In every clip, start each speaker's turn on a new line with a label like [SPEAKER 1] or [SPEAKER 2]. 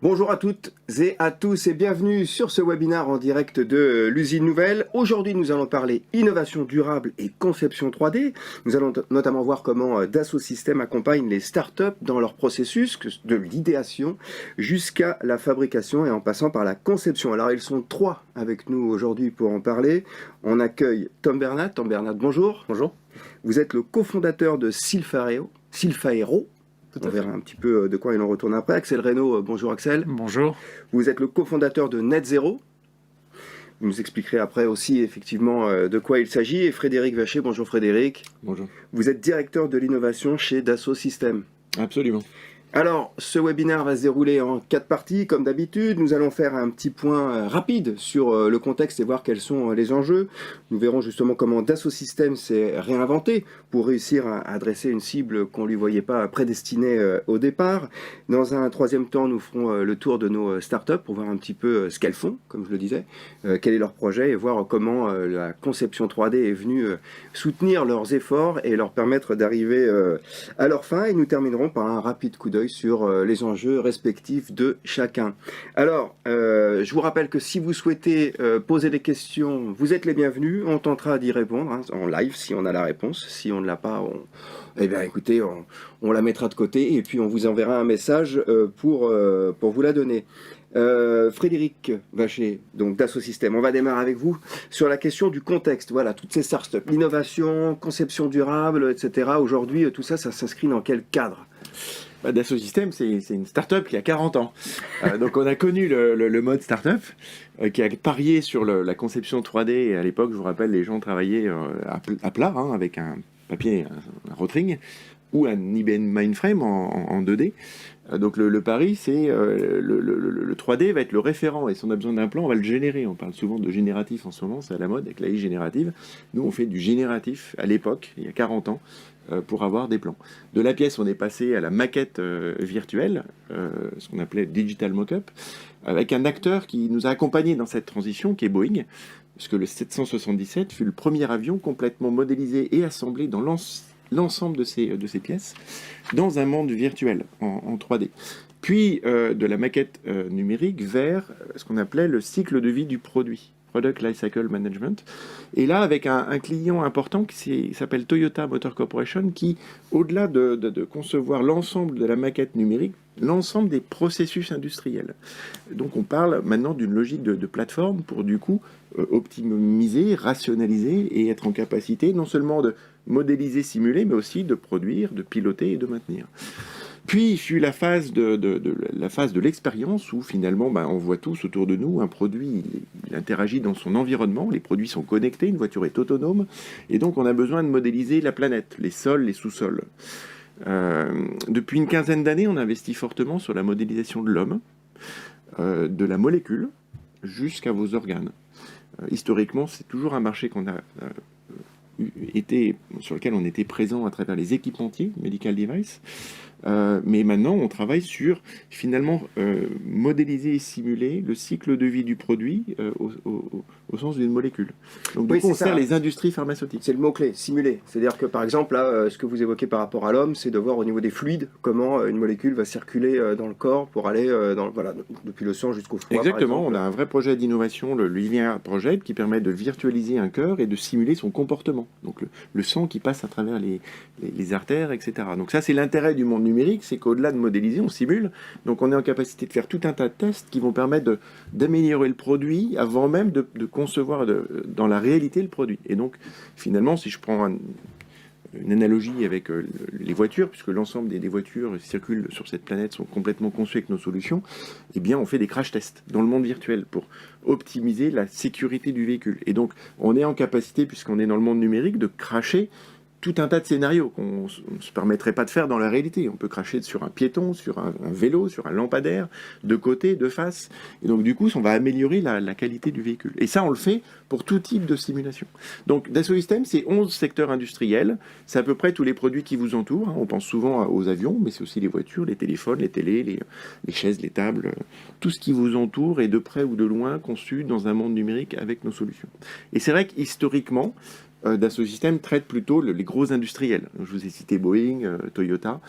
[SPEAKER 1] Bonjour à toutes et à tous et bienvenue sur ce webinaire en direct de l'usine nouvelle. Aujourd'hui, nous allons parler innovation durable et conception 3D. Nous allons notamment voir comment Dassault Systèmes accompagne les startups dans leur processus, de l'idéation jusqu'à la fabrication et en passant par la conception. Alors, ils sont trois avec nous aujourd'hui pour en parler. On accueille Tom Bernat. Tom Bernat, bonjour.
[SPEAKER 2] Bonjour.
[SPEAKER 1] Vous êtes le cofondateur de Sylphaero. On verra un petit peu de quoi il en retourne après. Axel Reynaud, bonjour Axel.
[SPEAKER 2] Bonjour.
[SPEAKER 1] Vous êtes le cofondateur de Net Zero. Vous nous expliquerez après aussi effectivement de quoi il s'agit. Et Frédéric Vacher, bonjour Frédéric.
[SPEAKER 2] Bonjour.
[SPEAKER 1] Vous êtes directeur de l'innovation chez Dassault Systèmes.
[SPEAKER 2] Absolument.
[SPEAKER 1] Alors, ce webinaire va se dérouler en 4 parties, comme d'habitude. Nous allons faire un petit point rapide sur le contexte et voir quels sont les enjeux. Nous verrons justement comment Dassault Systèmes s'est réinventé pour réussir à adresser une cible qu'on ne lui voyait pas prédestinée au départ. Dans un troisième temps, nous ferons le tour de nos startups pour voir un petit peu ce qu'elles font, comme je le disais, quel est leur projet et voir comment la conception 3D est venue soutenir leurs efforts et leur permettre d'arriver à leur fin. Et nous terminerons par un rapide coup d'œil sur les enjeux respectifs de chacun. Alors, je vous rappelle que si vous souhaitez poser des questions, vous êtes les bienvenus. On tentera d'y répondre en live si on a la réponse. Si on ne l'a pas, eh bien, écoutez, on la mettra de côté et puis on vous enverra un message pour vous la donner. Frédéric Vacher, donc Dassault Systèmes, on va démarrer avec vous sur la question du contexte. Voilà, toutes ces startups, l'innovation, conception durable, etc. Aujourd'hui, tout ça, ça s'inscrit dans quel cadre ?
[SPEAKER 2] Dassault Systèmes, c'est une start-up qui a 40 ans. Donc on a connu le mode start-up qui a parié sur la conception 3D. Et à l'époque, je vous rappelle, les gens travaillaient à plat, avec un papier, un rotring, ou un IBM Mainframe en 2D. Donc le pari, c'est le 3D va être le référent, et si on a besoin d'un plan, on va le générer. On parle souvent de génératif en ce moment, c'est à la mode avec l'AI générative. Nous, on fait du génératif à l'époque, il y a 40 ans, pour avoir des plans. De la pièce, on est passé à la maquette virtuelle, ce qu'on appelait digital mock-up, avec un acteur qui nous a accompagnés dans cette transition, qui est Boeing, puisque le 777 fut le premier avion complètement modélisé et assemblé dans l'ensemble de ces pièces dans un monde virtuel en 3D. Puis de la maquette numérique vers ce qu'on appelait le cycle de vie du produit, Product Lifecycle Management. Et là, avec un client important qui s'appelle Toyota Motor Corporation, qui, au-delà de concevoir l'ensemble de la maquette numérique, l'ensemble des processus industriels. Donc on parle maintenant d'une logique de plateforme pour du coup optimiser, rationaliser et être en capacité non seulement de modéliser, simuler, mais aussi de produire, de piloter et de maintenir. Puis fut la phase de l'expérience où finalement on voit tous autour de nous un produit, il interagit dans son environnement, les produits sont connectés, une voiture est autonome, et donc on a besoin de modéliser la planète, les sols, les sous-sols. Depuis une quinzaine d'années, on investit fortement sur la modélisation de l'homme, de la molécule jusqu'à vos organes. Historiquement, c'est toujours un marché sur lequel on était présent à travers les équipementiers, medical device, mais maintenant on travaille sur finalement modéliser et simuler le cycle de vie du produit au sens d'une molécule. Donc du coup on sert les industries pharmaceutiques.
[SPEAKER 1] C'est le mot-clé, simuler. C'est-à-dire que par exemple là, ce que vous évoquez par rapport à l'homme, c'est de voir au niveau des fluides comment une molécule va circuler dans le corps pour aller depuis le sang jusqu'au foie.
[SPEAKER 2] Exactement, on a un vrai projet d'innovation, le Linear Project, qui permet de virtualiser un cœur et de simuler son comportement. Donc le sang qui passe à travers les artères, etc. Donc ça c'est l'intérêt du monde numérique, c'est qu'au-delà de modéliser, on simule. Donc on est en capacité de faire tout un tas de tests qui vont permettre d'améliorer le produit avant même de concevoir dans la réalité le produit. Et donc finalement, si je prends une analogie avec les voitures, puisque l'ensemble des voitures qui circulent sur cette planète sont complètement conçues avec nos solutions, eh bien on fait des crash tests dans le monde virtuel pour optimiser la sécurité du véhicule. Et donc on est en capacité, puisqu'on est dans le monde numérique, de crasher tout un tas de scénarios qu'on ne se permettrait pas de faire dans la réalité. On peut cracher sur un piéton, sur un vélo, sur un lampadaire, de côté, de face. Et donc du coup, on va améliorer la qualité du véhicule. Et ça, on le fait pour tout type de simulation. Donc Dassault Systèmes, c'est 11 secteurs industriels. C'est à peu près tous les produits qui vous entourent. On pense souvent aux avions, mais c'est aussi les voitures, les téléphones, les télés, les chaises, les tables. Tout ce qui vous entoure est de près ou de loin conçu dans un monde numérique avec nos solutions. Et c'est vrai qu'historiquement, Dassault Systèmes traite plutôt les gros industriels. Je vous ai cité Boeing, Toyota.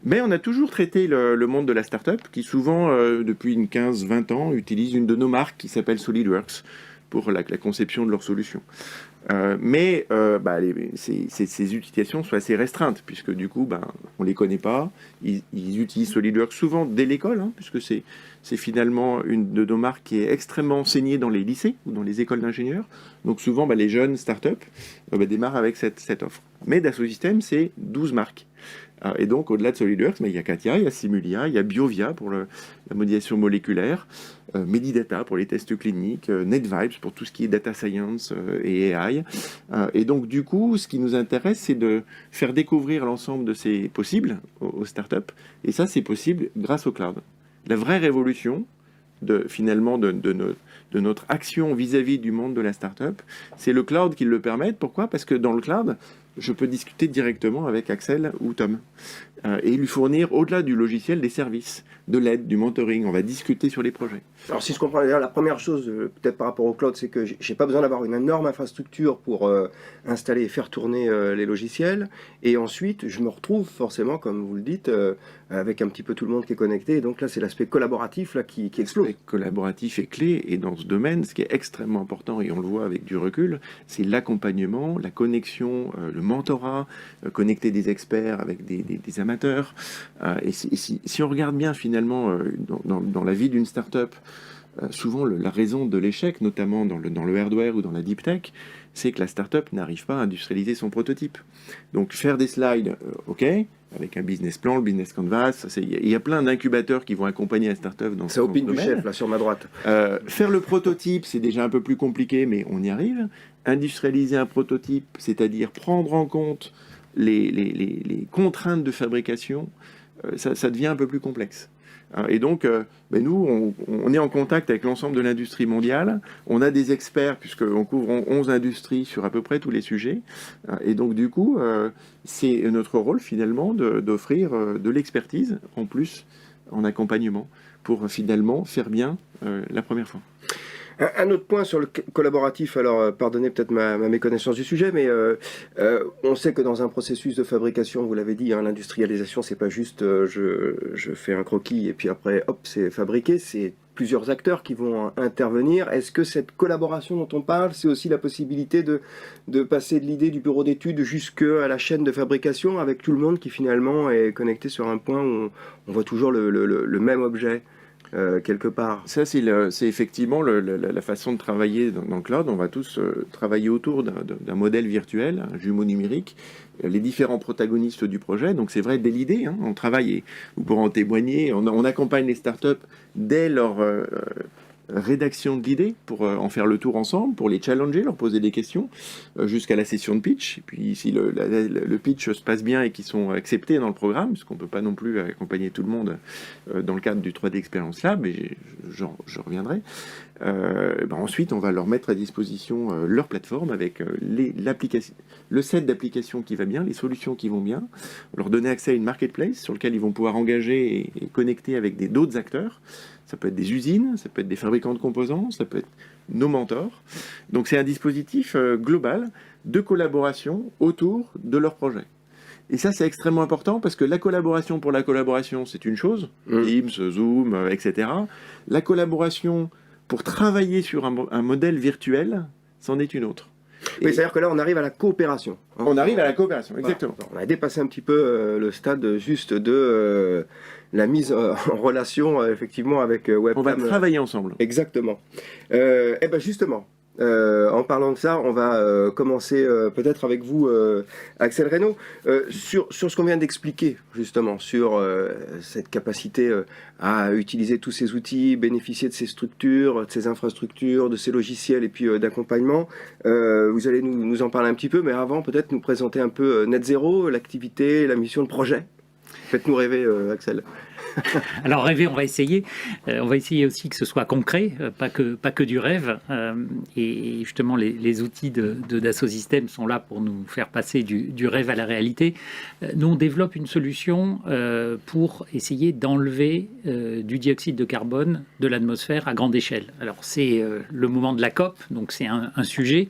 [SPEAKER 2] Mais on a toujours traité le monde de la start-up qui souvent, depuis une 15-20 ans, utilise une de nos marques qui s'appelle SolidWorks pour la conception de leurs solutions. Ces utilisations sont assez restreintes, puisque du coup, on ne les connaît pas. Ils utilisent SolidWorks souvent dès l'école, puisque c'est finalement une de nos marques qui est extrêmement enseignée dans les lycées ou dans les écoles d'ingénieurs. Donc souvent, les jeunes startups démarrent avec cette offre. Mais Dassault Systèmes, c'est 12 marques. Et donc, au-delà de SolidWorks, il y a Katia, il y a Simulia, il y a Biovia pour la modélisation moléculaire, Medidata pour les tests cliniques, NetVibes pour tout ce qui est data science et AI. Et donc, du coup, ce qui nous intéresse, c'est de faire découvrir l'ensemble de ces possibles aux startups. Et ça, c'est possible grâce au cloud. La vraie révolution de notre action vis-à-vis du monde de la startup, c'est le cloud qui le permet. Pourquoi ? Parce que dans le cloud, je peux discuter directement avec Axel ou Tom et lui fournir, au-delà du logiciel, des services, de l'aide, du mentoring. On va discuter sur les projets.
[SPEAKER 1] Alors si je comprends bien, la première chose, peut-être par rapport au cloud, c'est que j'ai pas besoin d'avoir une énorme infrastructure pour installer et faire tourner les logiciels. Et ensuite, je me retrouve forcément, comme vous le dites, avec un petit peu tout le monde qui est connecté. Et donc là, c'est l'aspect collaboratif là, qui explose.
[SPEAKER 2] L'aspect collaboratif est clé. Et dans ce domaine, ce qui est extrêmement important, et on le voit avec du recul, c'est l'accompagnement, la connexion, le mentorat, connecter des experts avec des amateurs. Et si on regarde bien finalement dans la vie d'une start-up, souvent la raison de l'échec, notamment dans le hardware ou dans la deep tech, c'est que la start-up n'arrive pas à industrialiser son prototype. Donc faire des slides, ok, avec un business plan, le business canvas, il y a plein d'incubateurs qui vont accompagner la start-up dans ce domaine.
[SPEAKER 1] Ça opine du chef, là, sur ma droite.
[SPEAKER 2] Faire le prototype, c'est déjà un peu plus compliqué, mais on y arrive. Industrialiser un prototype, c'est-à-dire prendre en compte les contraintes de fabrication, ça devient un peu plus complexe. Et donc, nous, on est en contact avec l'ensemble de l'industrie mondiale. On a des experts, puisqu'on couvre 11 industries sur à peu près tous les sujets. Et donc, du coup, c'est notre rôle, finalement, d'offrir de l'expertise, en plus, en accompagnement, pour finalement faire bien la première fois.
[SPEAKER 1] Un autre point sur le collaboratif, alors pardonnez peut-être ma méconnaissance du sujet, mais on sait que dans un processus de fabrication, vous l'avez dit, l'industrialisation, c'est pas juste je fais un croquis et puis après, hop, c'est fabriqué, c'est plusieurs acteurs qui vont intervenir. Est-ce que cette collaboration dont on parle, c'est aussi la possibilité de passer de l'idée du bureau d'études jusqu'à la chaîne de fabrication avec tout le monde qui finalement est connecté sur un point où on voit toujours le même objet quelque part.
[SPEAKER 2] Ça, c'est effectivement la façon de travailler dans le cloud. On va tous travailler autour d'un modèle virtuel, un jumeau numérique, les différents protagonistes du projet. Donc c'est vrai, dès l'idée, on travaille, et vous pourrez en témoigner, on accompagne les startups dès leur rédaction de l'idée pour en faire le tour ensemble, pour les challenger, leur poser des questions, jusqu'à la session de pitch. Et puis si le pitch se passe bien et qu'ils sont acceptés dans le programme, parce qu'on ne peut pas non plus accompagner tout le monde dans le cadre du 3D Experience Lab, et je reviendrai, ensuite on va leur mettre à disposition leur plateforme avec le set d'applications qui va bien, les solutions qui vont bien, leur donner accès à une marketplace sur laquelle ils vont pouvoir engager et connecter avec d'autres acteurs. Ça peut être des usines, ça peut être des fabricants de composants, ça peut être nos mentors. Donc c'est un dispositif global de collaboration autour de leur projet. Et ça, c'est extrêmement important parce que la collaboration pour la collaboration, c'est une chose, Teams, Zoom, etc. La collaboration pour travailler sur un modèle virtuel, c'en est une autre.
[SPEAKER 1] Oui, c'est-à-dire que là, on arrive à la coopération.
[SPEAKER 2] On arrive à la coopération, exactement.
[SPEAKER 1] Voilà. On a dépassé un petit peu le stade juste de la mise en relation, effectivement, avec Webcam.
[SPEAKER 2] On va travailler ensemble.
[SPEAKER 1] Exactement. Justement, en parlant de ça, on va commencer peut-être avec vous, Axel Reynaud, sur ce qu'on vient d'expliquer, justement, sur cette capacité à utiliser tous ces outils, bénéficier de ces structures, de ces infrastructures, de ces logiciels et puis d'accompagnement. Vous allez nous en parler un petit peu, mais avant, peut-être nous présenter un peu Net Zero, l'activité, la mission, le projet. Faites-nous rêver, Axel.
[SPEAKER 3] Alors rêver, on va essayer. On va essayer aussi que ce soit concret, pas que du rêve. Et justement, les outils de Dassault Systèmes sont là pour nous faire passer du rêve à la réalité. Nous, on développe une solution pour essayer d'enlever du dioxyde de carbone de l'atmosphère à grande échelle. Alors c'est le moment de la COP, donc c'est un sujet.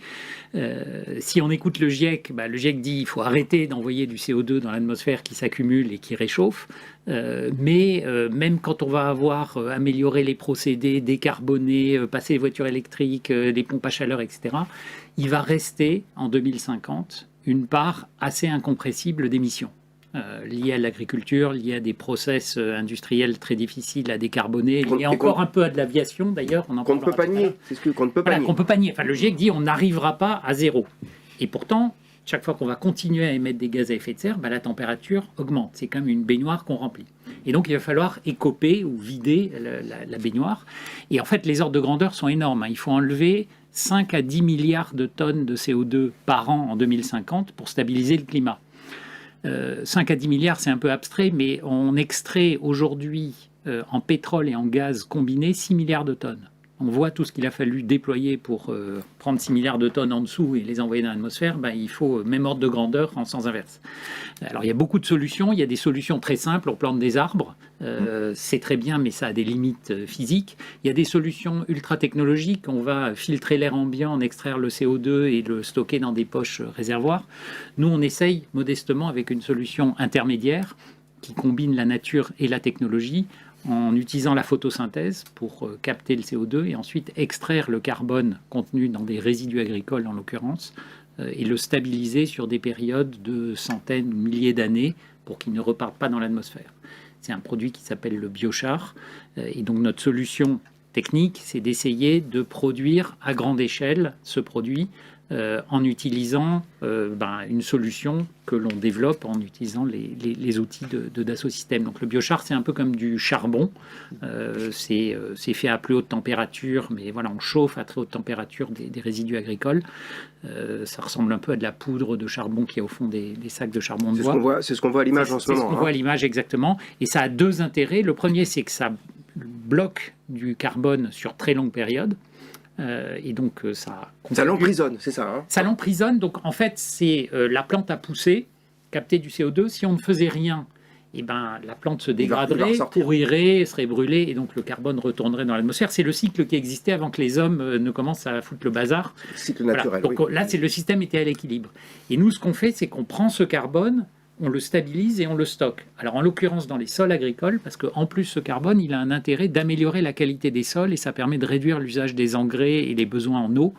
[SPEAKER 3] Si on écoute le GIEC, le GIEC dit qu'il faut arrêter d'envoyer du CO2 dans l'atmosphère qui s'accumule et qui réchauffe. Mais même quand on va avoir amélioré les procédés, décarboné, passé les voitures électriques, des pompes à chaleur, etc., il va rester en 2050 une part assez incompressible d'émissions liées à l'agriculture, liées à des process industriels très difficiles à décarboner, liées encore un peu à de l'aviation d'ailleurs.
[SPEAKER 1] Qu'on ne peut pas nier, c'est ce qu'on ne peut pas nier.
[SPEAKER 3] Qu'on peut pas nier. Enfin, le GIEC dit on n'arrivera pas à zéro. Et pourtant, chaque fois qu'on va continuer à émettre des gaz à effet de serre, la température augmente. C'est comme une baignoire qu'on remplit. Et donc, il va falloir écoper ou vider la baignoire. Et en fait, les ordres de grandeur sont énormes. Il faut enlever 5 à 10 milliards de tonnes de CO2 par an en 2050 pour stabiliser le climat. 5 à 10 milliards, c'est un peu abstrait, mais on extrait aujourd'hui en pétrole et en gaz combinés 6 milliards de tonnes. On voit tout ce qu'il a fallu déployer pour prendre 6 milliards de tonnes en dessous et les envoyer dans l'atmosphère. Il faut même ordre de grandeur en sens inverse. Alors il y a beaucoup de solutions. Il y a des solutions très simples. On plante des arbres. C'est très bien, mais ça a des limites physiques. Il y a des solutions ultra technologiques. On va filtrer l'air ambiant, en extraire le CO2 et le stocker dans des poches réservoirs. Nous, on essaye modestement avec une solution intermédiaire qui combine la nature et la technologie, en utilisant la photosynthèse pour capter le CO2 et ensuite extraire le carbone contenu dans des résidus agricoles en l'occurrence et le stabiliser sur des périodes de centaines ou milliers d'années pour qu'il ne reparte pas dans l'atmosphère. C'est un produit qui s'appelle le biochar et donc notre solution technique, c'est d'essayer de produire à grande échelle ce produit en utilisant une solution que l'on développe en utilisant les outils de Dassault Systèmes. Donc le biochar, c'est un peu comme du charbon. C'est fait à plus haute température, mais voilà, on chauffe à très haute température des résidus agricoles. Ça ressemble un peu à de la poudre de charbon qui est au fond des sacs de charbon de bois.
[SPEAKER 1] C'est ce qu'on voit à l'image en ce moment.
[SPEAKER 3] C'est ce qu'on voit à l'image exactement. Et ça a deux intérêts. Le premier, c'est que ça bloque du carbone sur très longue période. Et donc ça
[SPEAKER 1] l'emprisonne, c'est ça, hein.
[SPEAKER 3] Ça l'emprisonne, donc en fait c'est la plante à pousser, capter du CO2. Si on ne faisait rien, la plante se dégraderait, pourrirait, serait brûlée, et donc le carbone retournerait dans l'atmosphère. C'est le cycle qui existait avant que les hommes ne commencent à foutre le bazar.
[SPEAKER 1] Le cycle naturel.
[SPEAKER 3] Donc là, le système était à l'équilibre. Et nous, ce qu'on fait, c'est qu'on prend ce carbone, on le stabilise et on le stocke. Alors en l'occurrence dans les sols agricoles, parce qu'en plus ce carbone, il a un intérêt d'améliorer la qualité des sols et ça permet de réduire l'usage des engrais et les besoins en eau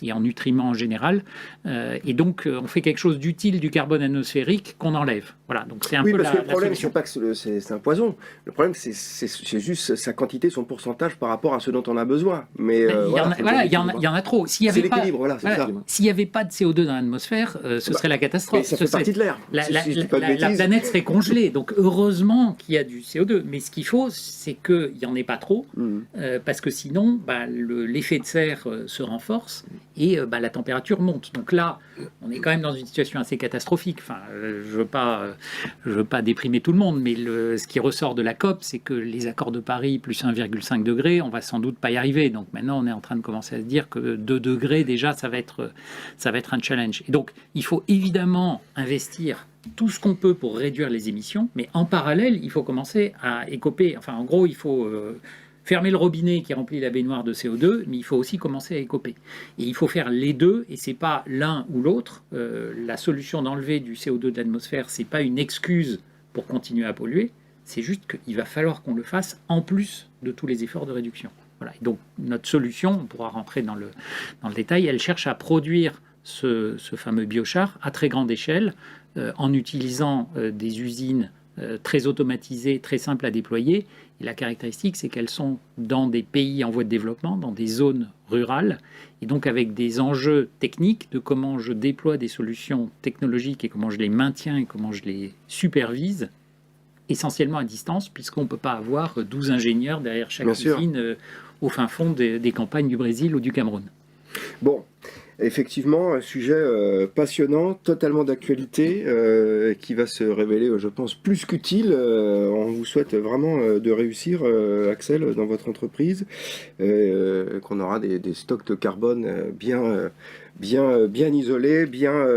[SPEAKER 3] et en nutriments en général. Et donc on fait quelque chose d'utile du carbone atmosphérique qu'on enlève. Voilà, donc c'est un peu
[SPEAKER 1] parce que le problème, c'est pas que c'est un poison. Le problème, c'est juste sa quantité, son pourcentage par rapport à ce dont on a besoin. Mais
[SPEAKER 3] il y en a trop.
[SPEAKER 1] C'est l'équilibre, voilà, c'est ça.
[SPEAKER 3] S'il n'y avait pas de CO2 dans l'atmosphère, ce serait la catastrophe.
[SPEAKER 1] Ça fait partie de l'air.
[SPEAKER 3] La planète serait congelée. Donc heureusement qu'il y a du CO2. Mais ce qu'il faut, c'est qu'il n'y en ait pas trop. Parce que sinon, l'effet de serre se renforce et la température monte. Donc là, on est quand même dans une situation assez catastrophique. Enfin, je ne veux pas déprimer tout le monde, mais ce qui ressort de la COP, c'est que les accords de Paris, plus 1,5 degré, on va sans doute pas y arriver. Donc maintenant, on est en train de commencer à se dire que 2 degrés, déjà, ça va être un challenge. Et donc, il faut évidemment investir tout ce qu'on peut pour réduire les émissions, mais en parallèle, il faut commencer à écoper. Enfin, en gros, il faut fermer le robinet qui remplit la baignoire de CO2, mais il faut aussi commencer à écoper. Et il faut faire les deux, et c'est pas l'un ou l'autre. La solution d'enlever du CO2 de l'atmosphère, c'est pas une excuse pour continuer à polluer, c'est juste qu'il va falloir qu'on le fasse en plus de tous les efforts de réduction. Voilà. Et donc notre solution, on pourra rentrer dans le détail, elle cherche à produire ce fameux biochar à très grande échelle, en utilisant des usines très automatisées, très simples à déployer. Et la caractéristique, c'est qu'elles sont dans des pays en voie de développement, dans des zones rurales, et donc avec des enjeux techniques de comment je déploie des solutions technologiques et comment je les maintiens et comment je les supervise, essentiellement à distance, puisqu'on ne peut pas avoir 12 ingénieurs derrière chaque usine au fin fond des campagnes du Brésil ou du Cameroun.
[SPEAKER 1] Bon. Effectivement, un sujet passionnant, totalement d'actualité, qui va se révéler, je pense, plus qu'utile. On vous souhaite vraiment de réussir, Axel, dans votre entreprise, qu'on aura des stocks de carbone bien isolés,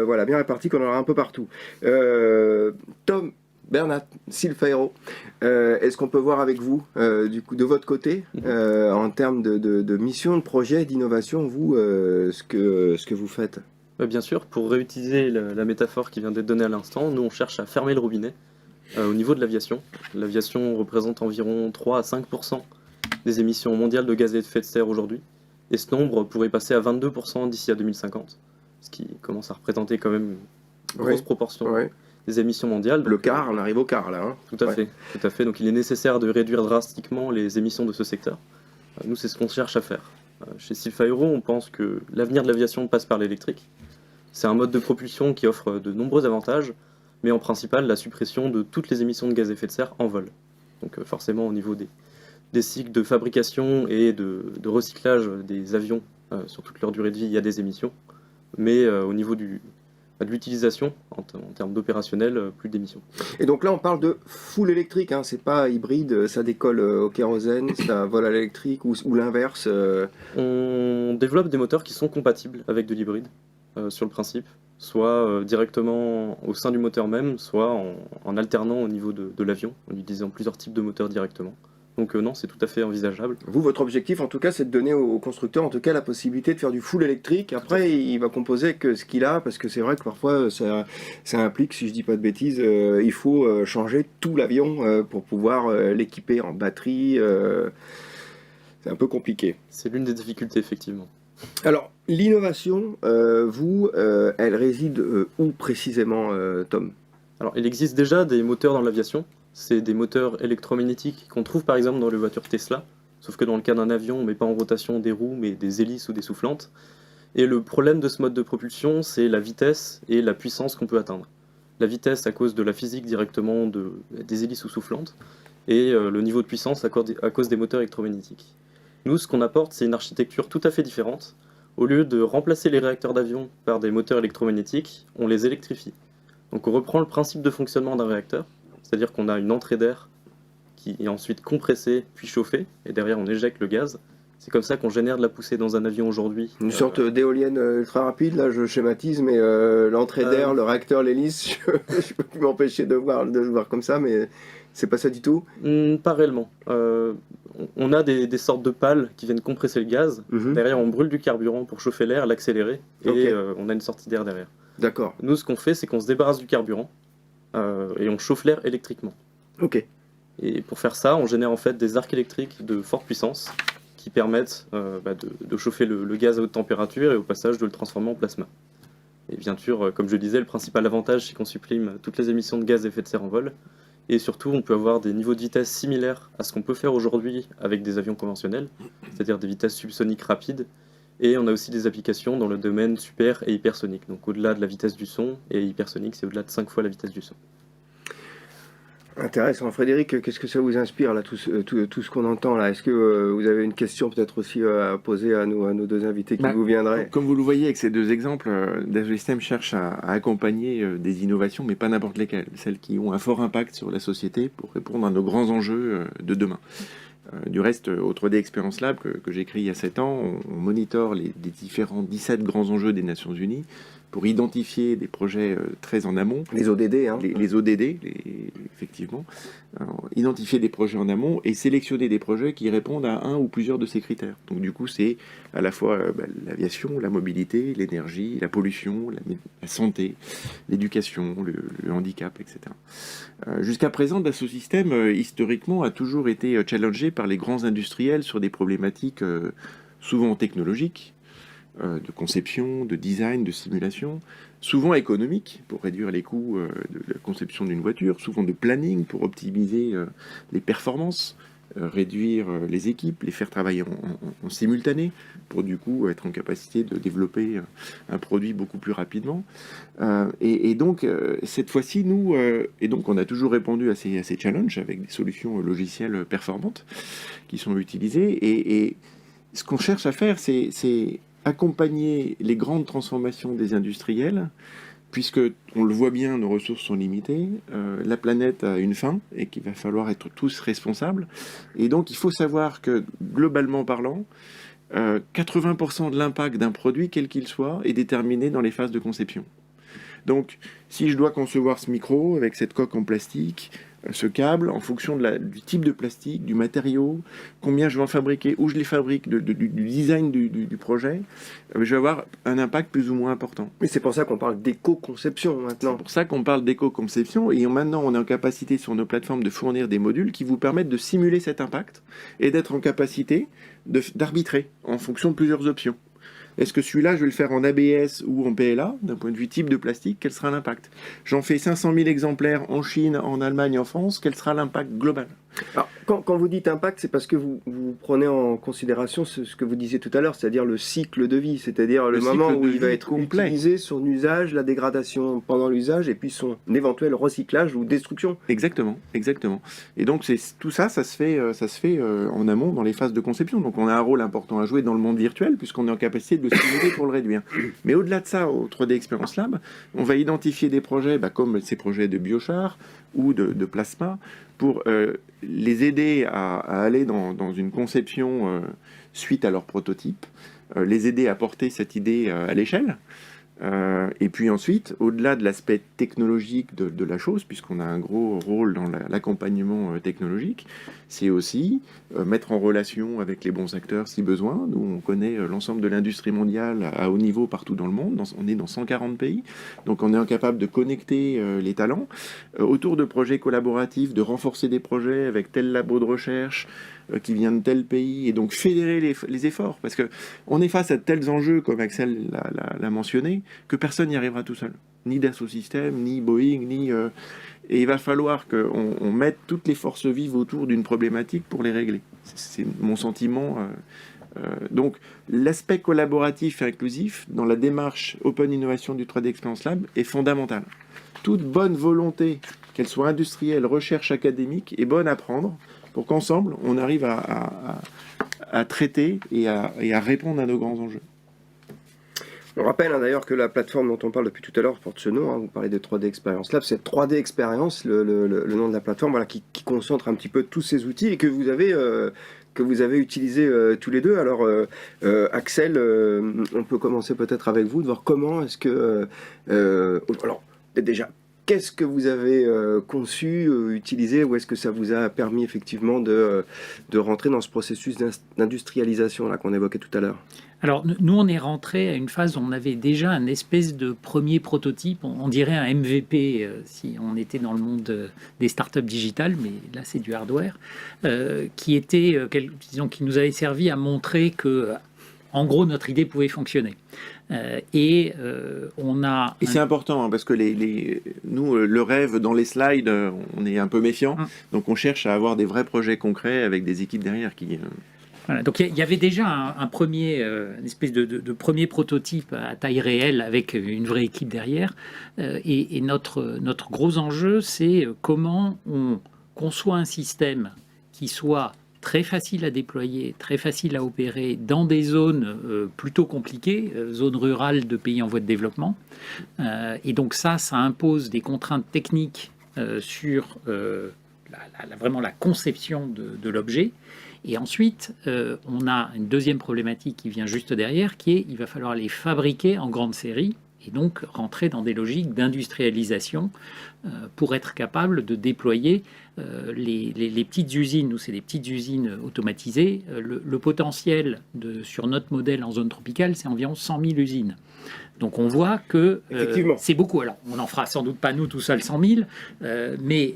[SPEAKER 1] voilà, bien répartis, qu'on aura un peu partout. Tom, Bernat, Silfaero, est-ce qu'on peut voir avec vous, du coup, de votre côté, en termes de mission, de projet, d'innovation, vous, ce que vous faites?
[SPEAKER 4] Bien sûr, pour réutiliser la métaphore qui vient d'être donnée à l'instant, nous on cherche à fermer le robinet au niveau de l'aviation. L'aviation représente environ 3 à 5% des émissions mondiales de gaz à effet de serre aujourd'hui, et ce nombre pourrait passer à 22% d'ici à 2050, ce qui commence à représenter quand même une grosse proportion des émissions mondiales.
[SPEAKER 1] Le quart, on arrive au quart là. Hein.
[SPEAKER 4] Tout à fait. Donc il est nécessaire de réduire drastiquement les émissions de ce secteur. Nous, c'est ce qu'on cherche à faire. Chez Silfaero, on pense que l'avenir de l'aviation passe par l'électrique. C'est un mode de propulsion qui offre de nombreux avantages, mais en principal la suppression de toutes les émissions de gaz à effet de serre en vol. Donc forcément au niveau des cycles de fabrication et de recyclage des avions sur toute leur durée de vie, il y a des émissions. Mais au niveau de l'utilisation, en termes d'opérationnel, plus d'émissions.
[SPEAKER 1] Et donc là, on parle de full électrique, hein, c'est pas hybride, ça décolle au kérosène, ça vole à l'électrique ou l'inverse.
[SPEAKER 4] On développe des moteurs qui sont compatibles avec de l'hybride, sur le principe, soit directement au sein du moteur même, soit en alternant au niveau de l'avion, en utilisant plusieurs types de moteurs directement. Donc non, c'est tout à fait envisageable.
[SPEAKER 1] Vous, votre objectif, en tout cas, c'est de donner au constructeur, en tout cas, la possibilité de faire du full électrique. Après, il va composer que ce qu'il a, parce que c'est vrai que parfois, ça implique, si je dis pas de bêtises, il faut changer tout l'avion pour pouvoir l'équiper en batterie. C'est un peu compliqué.
[SPEAKER 4] C'est l'une des difficultés, effectivement.
[SPEAKER 1] Alors, l'innovation, elle réside où précisément, Tom?
[SPEAKER 4] Alors, il existe déjà des moteurs dans l'aviation. C'est des moteurs électromagnétiques qu'on trouve par exemple dans les voitures Tesla, sauf que dans le cas d'un avion, on ne met pas en rotation des roues, mais des hélices ou des soufflantes. Et le problème de ce mode de propulsion, c'est la vitesse et la puissance qu'on peut atteindre. La vitesse à cause de la physique directement des hélices ou soufflantes, et le niveau de puissance à cause des moteurs électromagnétiques. Nous, ce qu'on apporte, c'est une architecture tout à fait différente. Au lieu de remplacer les réacteurs d'avion par des moteurs électromagnétiques, on les électrifie. Donc on reprend le principe de fonctionnement d'un réacteur, c'est-à-dire qu'on a une entrée d'air qui est ensuite compressée puis chauffée, et derrière on éjecte le gaz. C'est comme ça qu'on génère de la poussée dans un avion aujourd'hui.
[SPEAKER 1] Une sorte d'éolienne ultra rapide, là je schématise, mais l'entrée d'air, le réacteur, l'hélice, je peux plus m'empêcher de voir comme ça, mais c'est pas ça du tout.
[SPEAKER 4] Pas réellement. On a des sortes de pales qui viennent compresser le gaz. Derrière on brûle du carburant pour chauffer l'air, l'accélérer, et on a une sortie d'air derrière.
[SPEAKER 1] D'accord.
[SPEAKER 4] Nous, ce qu'on fait, c'est qu'on se débarrasse du carburant, et on chauffe l'air électriquement.
[SPEAKER 1] Ok.
[SPEAKER 4] Et pour faire ça, on génère en fait des arcs électriques de forte puissance qui permettent de chauffer le gaz à haute température et au passage de le transformer en plasma. Et bien sûr, comme je disais, le principal avantage, c'est qu'on supprime toutes les émissions de gaz à effet de serre en vol. Et surtout, on peut avoir des niveaux de vitesse similaires à ce qu'on peut faire aujourd'hui avec des avions conventionnels, c'est-à-dire des vitesses subsoniques rapides. Et on a aussi des applications dans le domaine super et hypersonique, donc au-delà de la vitesse du son, et hypersonique, c'est au-delà de 5 fois la vitesse du son.
[SPEAKER 1] Intéressant. Frédéric, qu'est-ce que ça vous inspire, là, tout ce qu'on entend là? Est-ce que vous avez une question peut-être aussi à poser à nos deux invités qui vous viendraient?
[SPEAKER 2] Comme vous le voyez avec ces deux exemples, Dassault Systèmes cherche à accompagner des innovations, mais pas n'importe lesquelles, celles qui ont un fort impact sur la société pour répondre à nos grands enjeux de demain. Du reste, au 3D Experience Lab, que j'ai créé il y a 7 ans, on monitore les différents 17 grands enjeux des Nations Unies pour identifier des projets très en amont.
[SPEAKER 1] Les ODD, hein.
[SPEAKER 2] Les ODD, effectivement. Identifier des projets en amont et sélectionner des projets qui répondent à un ou plusieurs de ces critères. Donc du coup, c'est à la fois l'aviation, la mobilité, l'énergie, la pollution, la santé, l'éducation, le handicap, etc. Jusqu'à présent, Dassault Systèmes, historiquement, a toujours été challengé par les grands industriels sur des problématiques souvent technologiques, de conception, de design, de simulation, souvent économiques pour réduire les coûts de la conception d'une voiture, souvent de planning pour optimiser les performances, réduire les équipes, les faire travailler en simultané pour du coup être en capacité de développer un produit beaucoup plus rapidement. Et donc cette fois-ci, nous, et donc on a toujours répondu à ces challenges avec des solutions logicielles performantes qui sont utilisées. Et ce qu'on cherche à faire, c'est accompagner les grandes transformations des industriels, puisque, on le voit bien, nos ressources sont limitées, la planète a une fin et qu'il va falloir être tous responsables. Et donc, il faut savoir que, globalement parlant, 80% de l'impact d'un produit, quel qu'il soit, est déterminé dans les phases de conception. Donc, si je dois concevoir ce micro avec cette coque en plastique, ce câble, en fonction du type de plastique, du matériau, combien je vais en fabriquer, où je les fabrique, du design du projet, je vais avoir un impact plus ou moins important.
[SPEAKER 1] Mais c'est pour ça qu'on parle d'éco-conception
[SPEAKER 2] C'est
[SPEAKER 1] maintenant.
[SPEAKER 2] pour ça qu'on parle d'éco-conception, et maintenant on est en capacité sur nos plateformes de fournir des modules qui vous permettent de simuler cet impact et d'être en capacité d'arbitrer en fonction de plusieurs options. Est-ce que celui-là, je vais le faire en ABS ou en PLA, d'un point de vue type de plastique, quel sera l'impact? J'en fais 500 000 exemplaires en Chine, en Allemagne, en France, quel sera l'impact global?
[SPEAKER 1] Alors, quand vous dites impact, c'est parce que vous prenez en considération ce que vous disiez tout à l'heure, c'est-à-dire le cycle de vie, c'est-à-dire le moment où il va être
[SPEAKER 2] complet.
[SPEAKER 1] utilisé, son usage, la dégradation pendant l'usage, et puis son éventuel recyclage ou destruction.
[SPEAKER 2] Exactement, exactement. Et donc tout ça, ça se fait en amont dans les phases de conception. Donc on a un rôle important à jouer dans le monde virtuel puisqu'on est en capacité de le stimuler pour le réduire. Mais au-delà de ça, au 3D Experience Lab, on va identifier des projets comme ces projets de biochar ou de plasma pour les aider à aller dans une conception suite à leur prototype, les aider à porter cette idée à l'échelle. Et puis ensuite, au-delà de l'aspect technologique de la chose, puisqu'on a un gros rôle dans l'accompagnement technologique, c'est aussi mettre en relation avec les bons acteurs si besoin. Nous, on connaît l'ensemble de l'industrie mondiale à haut niveau partout dans le monde. On est dans 140 pays, donc on est incapable de connecter les talents autour de projets collaboratifs, de renforcer des projets avec tel labo de recherche qui vient de tel pays, et donc fédérer les efforts, parce qu'on est face à tels enjeux, comme Axel l'a mentionné, que personne n'y arrivera tout seul. Ni Dassault Systèmes, ni Boeing, et il va falloir qu'on mette toutes les forces vives autour d'une problématique pour les régler. C'est mon sentiment. Donc, l'aspect collaboratif et inclusif dans la démarche Open Innovation du 3D Experience Lab est fondamental. Toute bonne volonté, qu'elle soit industrielle, recherche académique, est bonne à prendre pour qu'ensemble, on arrive à traiter et à répondre à nos grands enjeux.
[SPEAKER 1] On rappelle d'ailleurs que la plateforme dont on parle depuis tout à l'heure porte ce nom, vous parlez de 3D Experience Lab, c'est 3D Experience, le nom de la plateforme, voilà, qui concentre un petit peu tous ces outils et que vous avez utilisé tous les deux. Alors Axel, on peut commencer peut-être avec vous, de voir comment est-ce que... alors déjà, qu'est-ce que vous avez conçu, utilisé, ou est-ce que ça vous a permis effectivement de rentrer dans ce processus d'industrialisation là qu'on évoquait tout à l'heure?
[SPEAKER 3] Alors, nous, on est rentré à une phase où on avait déjà un espèce de premier prototype, on dirait un MVP si on était dans le monde des startups digitales, mais là, c'est du hardware, qui nous avait servi à montrer que, en gros, notre idée pouvait fonctionner. On a...
[SPEAKER 2] Et c'est important, parce que nous, le rêve dans les slides, on est un peu méfiant, donc on cherche à avoir des vrais projets concrets avec des équipes derrière qui...
[SPEAKER 3] Voilà, donc il y avait déjà une espèce de premier prototype à taille réelle avec une vraie équipe derrière. Et notre gros enjeu, c'est comment on conçoit un système qui soit très facile à déployer, très facile à opérer dans des zones plutôt compliquées, zones rurales de pays en voie de développement. Et donc ça impose des contraintes techniques sur vraiment la conception de l'objet. Et ensuite, on a une deuxième problématique qui vient juste derrière, qui est il va falloir les fabriquer en grande série et donc rentrer dans des logiques d'industrialisation pour être capable de déployer les petites usines. Nous, c'est des petites usines automatisées. Le potentiel sur notre modèle en zone tropicale, c'est environ 100 000 usines. Donc on voit que c'est beaucoup. Alors on n'en fera sans doute pas nous tout seuls 100 000, mais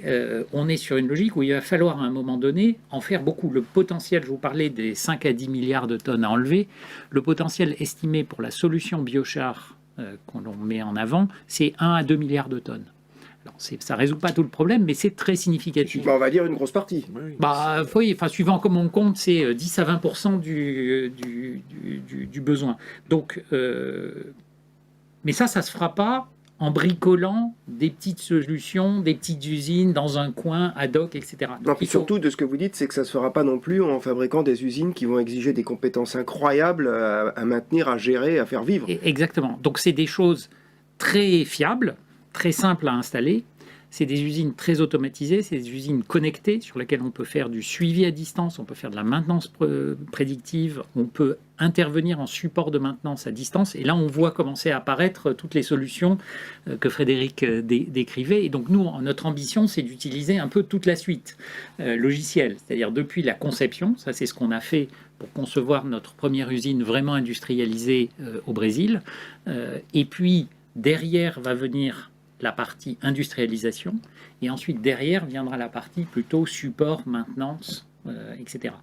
[SPEAKER 3] on est sur une logique où il va falloir à un moment donné en faire beaucoup. Le potentiel, je vous parlais des 5 à 10 milliards de tonnes à enlever, le potentiel estimé pour la solution biochar qu'on met en avant, c'est 1 à 2 milliards de tonnes. Alors, ça ne résout pas tout le problème, mais c'est très significatif.
[SPEAKER 1] On va dire une grosse partie.
[SPEAKER 3] Oui, suivant comment on compte, c'est 10 à 20% du besoin. Donc, mais ça se fera pas en bricolant des petites solutions, des petites usines dans un coin ad hoc, etc. Donc,
[SPEAKER 1] Non, puis surtout, de ce que vous dites, c'est que ça ne se fera pas non plus en fabriquant des usines qui vont exiger des compétences incroyables à maintenir, à gérer, à faire vivre.
[SPEAKER 3] Exactement. Donc c'est des choses très fiables, très simples à installer. C'est des usines très automatisées, c'est des usines connectées sur lesquelles on peut faire du suivi à distance, on peut faire de la maintenance prédictive, on peut intervenir en support de maintenance à distance. Et là, on voit commencer à apparaître toutes les solutions que Frédéric décrivait. Et donc, nous, notre ambition, c'est d'utiliser un peu toute la suite logicielle, c'est-à-dire depuis la conception, ça c'est ce qu'on a fait pour concevoir notre première usine vraiment industrialisée au Brésil. Et puis, derrière va venir la partie industrialisation, et ensuite derrière viendra la partie plutôt support, maintenance, etc.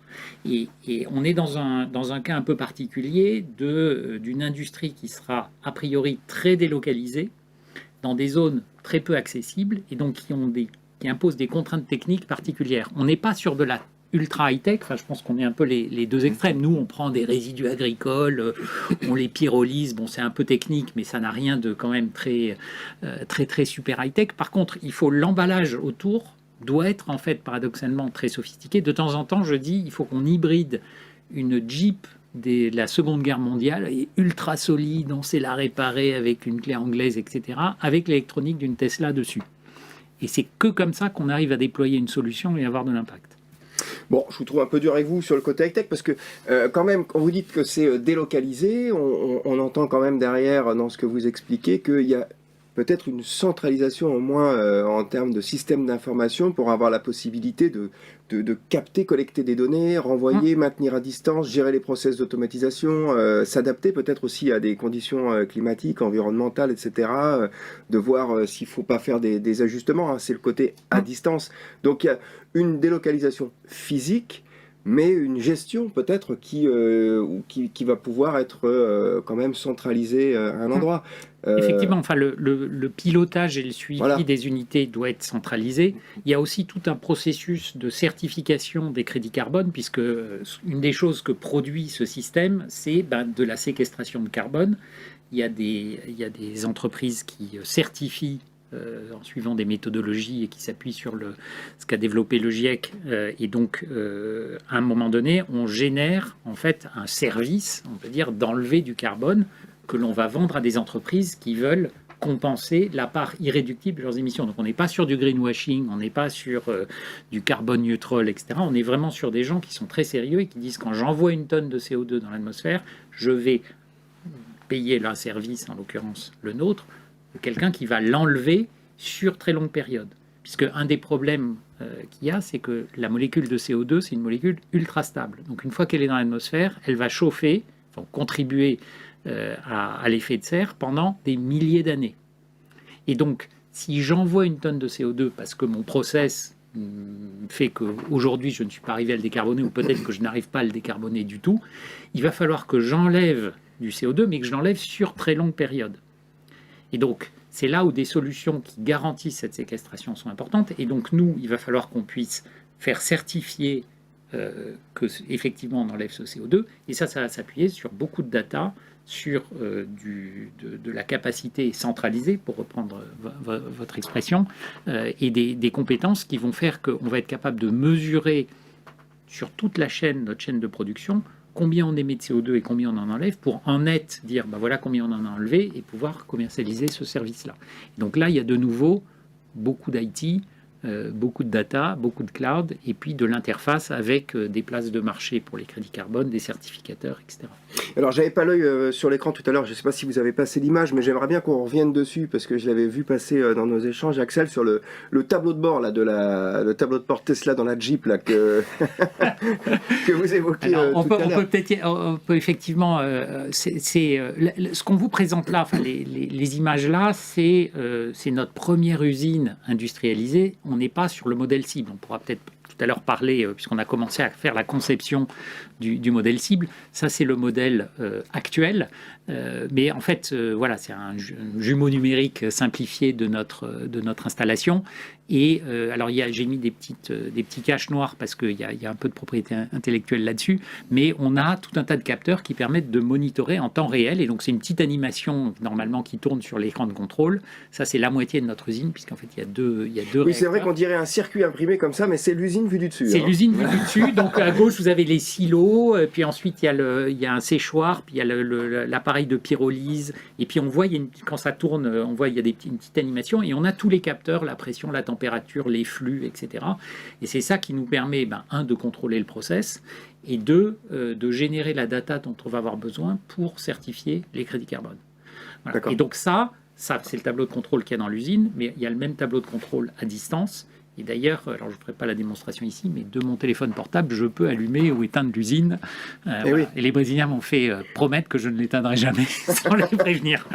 [SPEAKER 3] Et on est dans un cas un peu particulier d'une industrie qui sera a priori très délocalisée, dans des zones très peu accessibles, et donc qui imposent des contraintes techniques particulières. On n'est pas sur de la ultra high-tech, enfin, je pense qu'on est un peu les deux extrêmes. Nous, on prend des résidus agricoles, on les pyrolyse, bon, c'est un peu technique, mais ça n'a rien de quand même très super high-tech. Par contre, l'emballage autour doit être en fait paradoxalement très sophistiqué. De temps en temps, je dis, il faut qu'on hybride une Jeep de la Seconde Guerre mondiale, et ultra solide, on sait la réparer avec une clé anglaise, etc., avec l'électronique d'une Tesla dessus. Et c'est que comme ça qu'on arrive à déployer une solution et avoir de l'impact.
[SPEAKER 1] Bon, je vous trouve un peu dur avec vous sur le côté high-tech, parce que quand même, quand vous dites que c'est délocalisé, on entend quand même derrière, dans ce que vous expliquez, qu'il y a peut-être une centralisation au moins en termes de système d'information pour avoir la possibilité de capter, collecter des données, renvoyer, maintenir à distance, gérer les process d'automatisation, s'adapter peut-être aussi à des conditions climatiques, environnementales, etc. De voir s'il ne faut pas faire des ajustements, hein, c'est le côté à distance. Donc il y a une délocalisation physique, mais une gestion peut-être qui va pouvoir être quand même centralisée à un endroit.
[SPEAKER 3] Effectivement, enfin, le pilotage et le suivi des unités doit être centralisé. Il y a aussi tout un processus de certification des crédits carbone, puisque une des choses que produit ce système, c'est de la séquestration de carbone. Il y a des entreprises qui certifient en suivant des méthodologies et qui s'appuient sur ce qu'a développé le GIEC. Et donc, à un moment donné, on génère en fait un service, on peut dire, d'enlever du carbone que l'on va vendre à des entreprises qui veulent compenser la part irréductible de leurs émissions. Donc on n'est pas sur du greenwashing, on n'est pas sur du carbone neutral, etc. On est vraiment sur des gens qui sont très sérieux et qui disent quand j'envoie une tonne de CO2 dans l'atmosphère, je vais payer un service, en l'occurrence le nôtre, de quelqu'un qui va l'enlever sur très longue période. Puisque un des problèmes qu'il y a, c'est que la molécule de CO2, c'est une molécule ultra stable. Donc une fois qu'elle est dans l'atmosphère, elle va chauffer, enfin, contribuer à l'effet de serre pendant des milliers d'années. Et donc, si j'envoie une tonne de CO2 parce que mon process fait qu'aujourd'hui je ne suis pas arrivé à le décarboner, ou peut-être que je n'arrive pas à le décarboner du tout, il va falloir que j'enlève du CO2, mais que je l'enlève sur très longue période. Et donc, c'est là où des solutions qui garantissent cette séquestration sont importantes. Et donc, nous, il va falloir qu'on puisse faire certifier que effectivement on enlève ce CO2. Et ça va s'appuyer sur beaucoup de data, sur de la capacité centralisée, pour reprendre votre expression, et des compétences qui vont faire qu'on va être capable de mesurer sur toute la chaîne, notre chaîne de production, combien on émet de CO2 et combien on en enlève, pour en net dire voilà combien on en a enlevé et pouvoir commercialiser ce service-là. Donc là, il y a de nouveau beaucoup d'IT, beaucoup de data, beaucoup de cloud, et puis de l'interface avec des places de marché pour les crédits carbone, des certificateurs, etc.
[SPEAKER 1] Alors, j'avais pas l'œil sur l'écran tout à l'heure, je ne sais pas si vous avez passé l'image, mais j'aimerais bien qu'on revienne dessus, parce que je l'avais vu passer dans nos échanges, Axel, sur le tableau de bord, là, le tableau de bord Tesla dans la Jeep, là, que vous évoquez.
[SPEAKER 3] Alors,
[SPEAKER 1] on
[SPEAKER 3] peut effectivement, ce qu'on vous présente là, enfin, les images là, c'est notre première usine industrialisée. On n'est pas sur le modèle cible. On pourra peut-être tout à l'heure parler, puisqu'on a commencé à faire la conception du modèle cible. Ça, c'est le modèle actuel. Mais en fait, voilà, c'est un jumeau numérique simplifié de notre installation. Et alors, j'ai mis des petits caches noirs parce qu'il y a un peu de propriété intellectuelle là-dessus, mais on a tout un tas de capteurs qui permettent de monitorer en temps réel. Et donc, c'est une petite animation normalement qui tourne sur l'écran de contrôle. Ça, c'est la moitié de notre usine, puisqu'en fait, il y a deux
[SPEAKER 1] Oui, c'est vrai
[SPEAKER 3] réacteurs.
[SPEAKER 1] qu'on dirait un circuit imprimé comme ça, mais c'est l'usine vue du dessus.
[SPEAKER 3] C'est
[SPEAKER 1] hein.
[SPEAKER 3] l'usine vue du dessus. Donc à gauche, vous avez les silos, puis ensuite il y a un séchoir, puis il y a l'appareil de pyrolyse, et puis on voit, quand ça tourne, on voit il y a une petite animation, et on a tous les capteurs, la pression, la température, les flux, etc. Et c'est ça qui nous permet, un, de contrôler le process, et deux, de générer la data dont on va avoir besoin pour certifier les crédits carbone. Voilà.
[SPEAKER 1] D'accord.
[SPEAKER 3] Et donc ça c'est le tableau de contrôle qu'il y a dans l'usine, mais il y a le même tableau de contrôle à distance. Et d'ailleurs, alors je ne ferai pas la démonstration ici, mais de mon téléphone portable, je peux allumer ou éteindre l'usine. Voilà.
[SPEAKER 1] oui.
[SPEAKER 3] Et les Brésiliens m'ont fait promettre que je ne l'éteindrai jamais sans les prévenir.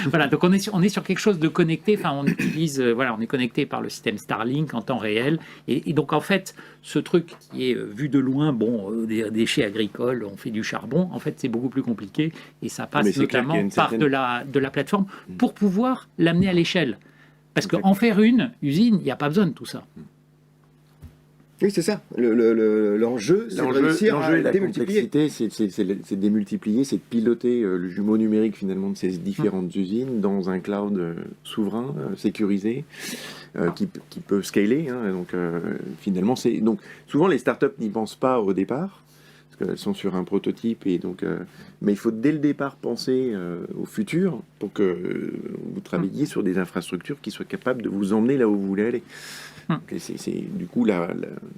[SPEAKER 3] Voilà, donc on est sur quelque chose de connecté. Enfin, on utilise, on est connecté par le système Starlink en temps réel. Et donc en fait, ce truc qui est vu de loin, des déchets agricoles, on fait du charbon. En fait, c'est beaucoup plus compliqué et ça passe
[SPEAKER 2] Mais c'est clair qu'il y a
[SPEAKER 3] notamment
[SPEAKER 2] une
[SPEAKER 3] par
[SPEAKER 2] certaine-
[SPEAKER 3] de la plateforme pour pouvoir l'amener à l'échelle. Parce qu'en faire une usine, il n'y a pas besoin de tout ça.
[SPEAKER 1] Oui, c'est ça. L'enjeu, c'est de réussir à
[SPEAKER 2] et la
[SPEAKER 1] démultiplier.
[SPEAKER 2] complexité, c'est de démultiplier, c'est de piloter le jumeau numérique finalement de ces différentes usines dans un cloud souverain, sécurisé, qui peut scaler. Hein. Donc finalement, donc souvent les startups n'y pensent pas au départ. Parce qu'elles sont sur un prototype et donc, mais il faut dès le départ penser au futur pour que vous travailliez sur des infrastructures qui soient capables de vous emmener là où vous voulez aller. Et c'est du coup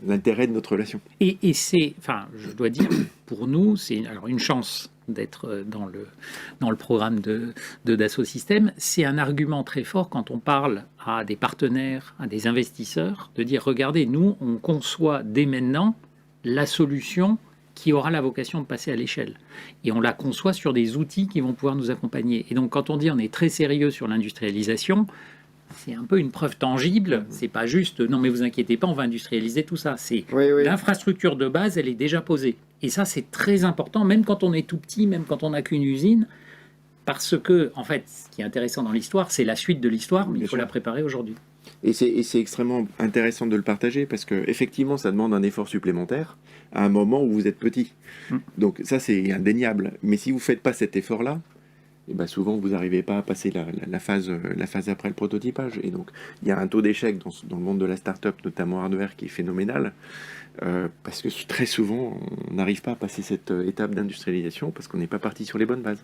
[SPEAKER 2] l'intérêt de notre relation.
[SPEAKER 3] Et c'est, je dois dire, pour nous, c'est alors une chance d'être dans le programme de Dassault Systèmes. C'est un argument très fort quand on parle à des partenaires, à des investisseurs, de dire, regardez, nous, on conçoit dès maintenant la solution qui aura la vocation de passer à l'échelle. Et on la conçoit sur des outils qui vont pouvoir nous accompagner. Et donc, quand on dit on est très sérieux sur l'industrialisation, c'est un peu une preuve tangible. C'est pas juste, non mais vous inquiétez pas, on va industrialiser tout ça. C'est l'infrastructure de base, elle est déjà posée. Et ça, c'est très important, même quand on est tout petit, même quand on n'a qu'une usine, parce que, en fait, ce qui est intéressant dans l'histoire, c'est la suite de l'histoire, mais il faut la préparer aujourd'hui.
[SPEAKER 2] Et c'est extrêmement intéressant de le partager parce que effectivement, ça demande un effort supplémentaire à un moment où vous êtes petit. Donc ça, c'est indéniable. Mais si vous ne faites pas cet effort-là, et ben souvent vous n'arrivez pas à passer la phase après le prototypage. Et donc il y a un taux d'échec dans le monde de la start-up, notamment hardware, qui est phénoménal. Parce que très souvent, on n'arrive pas à passer cette étape d'industrialisation parce qu'on n'est pas parti sur les bonnes bases.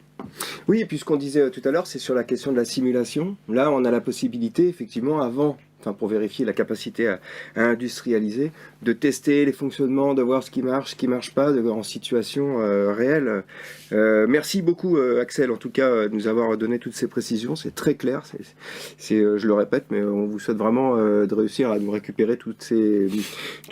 [SPEAKER 1] Oui, et puis ce qu'on disait tout à l'heure, c'est sur la question de la simulation. Là, on a la possibilité, effectivement, pour vérifier la capacité à industrialiser, de tester les fonctionnements, de voir ce qui marche pas, en situation réelle. Merci beaucoup, Axel, en tout cas, de nous avoir donné toutes ces précisions. C'est très clair. Je le répète, mais on vous souhaite vraiment de réussir à nous récupérer toutes ces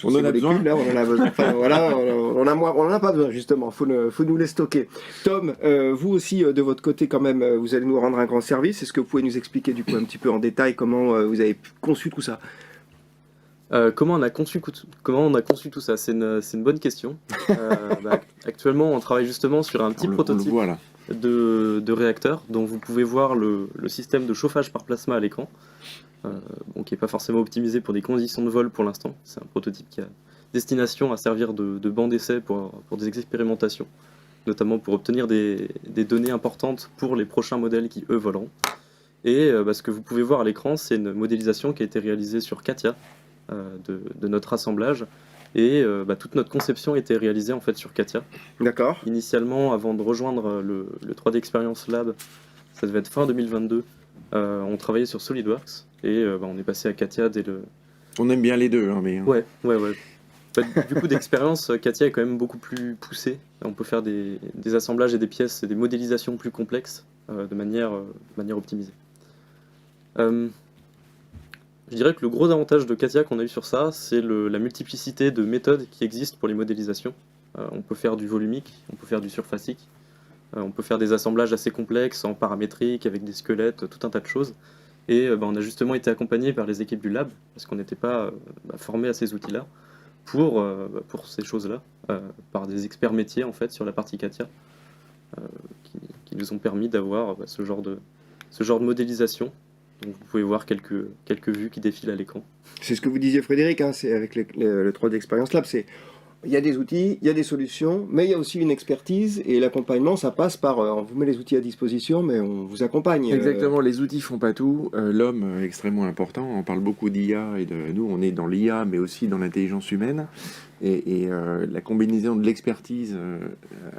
[SPEAKER 1] molécules. Là, on en a besoin. Enfin, voilà, on en a pas besoin, justement. Faut nous les stocker. Tom, vous aussi, de votre côté, quand même, vous allez nous rendre un grand service. Est-ce que vous pouvez nous expliquer, du coup, un petit peu en détail comment vous avez conçu tout ça?
[SPEAKER 4] Comment on a conçu tout ça? C'est une bonne question. Actuellement, on travaille justement sur un petit prototype de réacteur dont vous pouvez voir le système de chauffage par plasma à l'écran, qui n'est pas forcément optimisé pour des conditions de vol pour l'instant. C'est un prototype qui a destination à servir de banc d'essai pour des expérimentations, notamment pour obtenir des données importantes pour les prochains modèles qui, eux, voleront. Et ce que vous pouvez voir à l'écran, c'est une modélisation qui a été réalisée sur CATIA, de notre assemblage, et toute notre conception a été réalisée en fait sur CATIA.
[SPEAKER 1] D'accord.
[SPEAKER 4] Initialement, avant de rejoindre le 3D Experience Lab, ça devait être fin 2022, on travaillait sur SolidWorks, et on est passé à CATIA dès le...
[SPEAKER 2] On aime bien les deux, hein, mais...
[SPEAKER 4] Ouais. Du coup, d'expérience, CATIA est quand même beaucoup plus poussé. On peut faire des assemblages et des pièces et des modélisations plus complexes de manière optimisée. Je dirais que le gros avantage de CATIA qu'on a eu sur ça, c'est la multiplicité de méthodes qui existent pour les modélisations. On peut faire du volumique, on peut faire du surfacique, on peut faire des assemblages assez complexes en paramétrique, avec des squelettes, tout un tas de choses. Et on a justement été accompagné par les équipes du lab, parce qu'on n'était pas formé à ces outils-là, pour ces choses-là, par des experts métiers en fait sur la partie CATIA, qui nous ont permis d'avoir ce genre de modélisation. Donc vous pouvez voir quelques vues qui défilent à l'écran.
[SPEAKER 1] C'est ce que vous disiez Frédéric, hein, c'est avec le 3D Experience Lab, il y a des outils, il y a des solutions, mais il y a aussi une expertise et l'accompagnement, ça passe par on vous met les outils à disposition, mais on vous accompagne.
[SPEAKER 2] Exactement, les outils font pas tout. L'homme est extrêmement important. On parle beaucoup d'IA et nous, on est dans l'IA, mais aussi dans l'intelligence humaine. Et la combinaison de l'expertise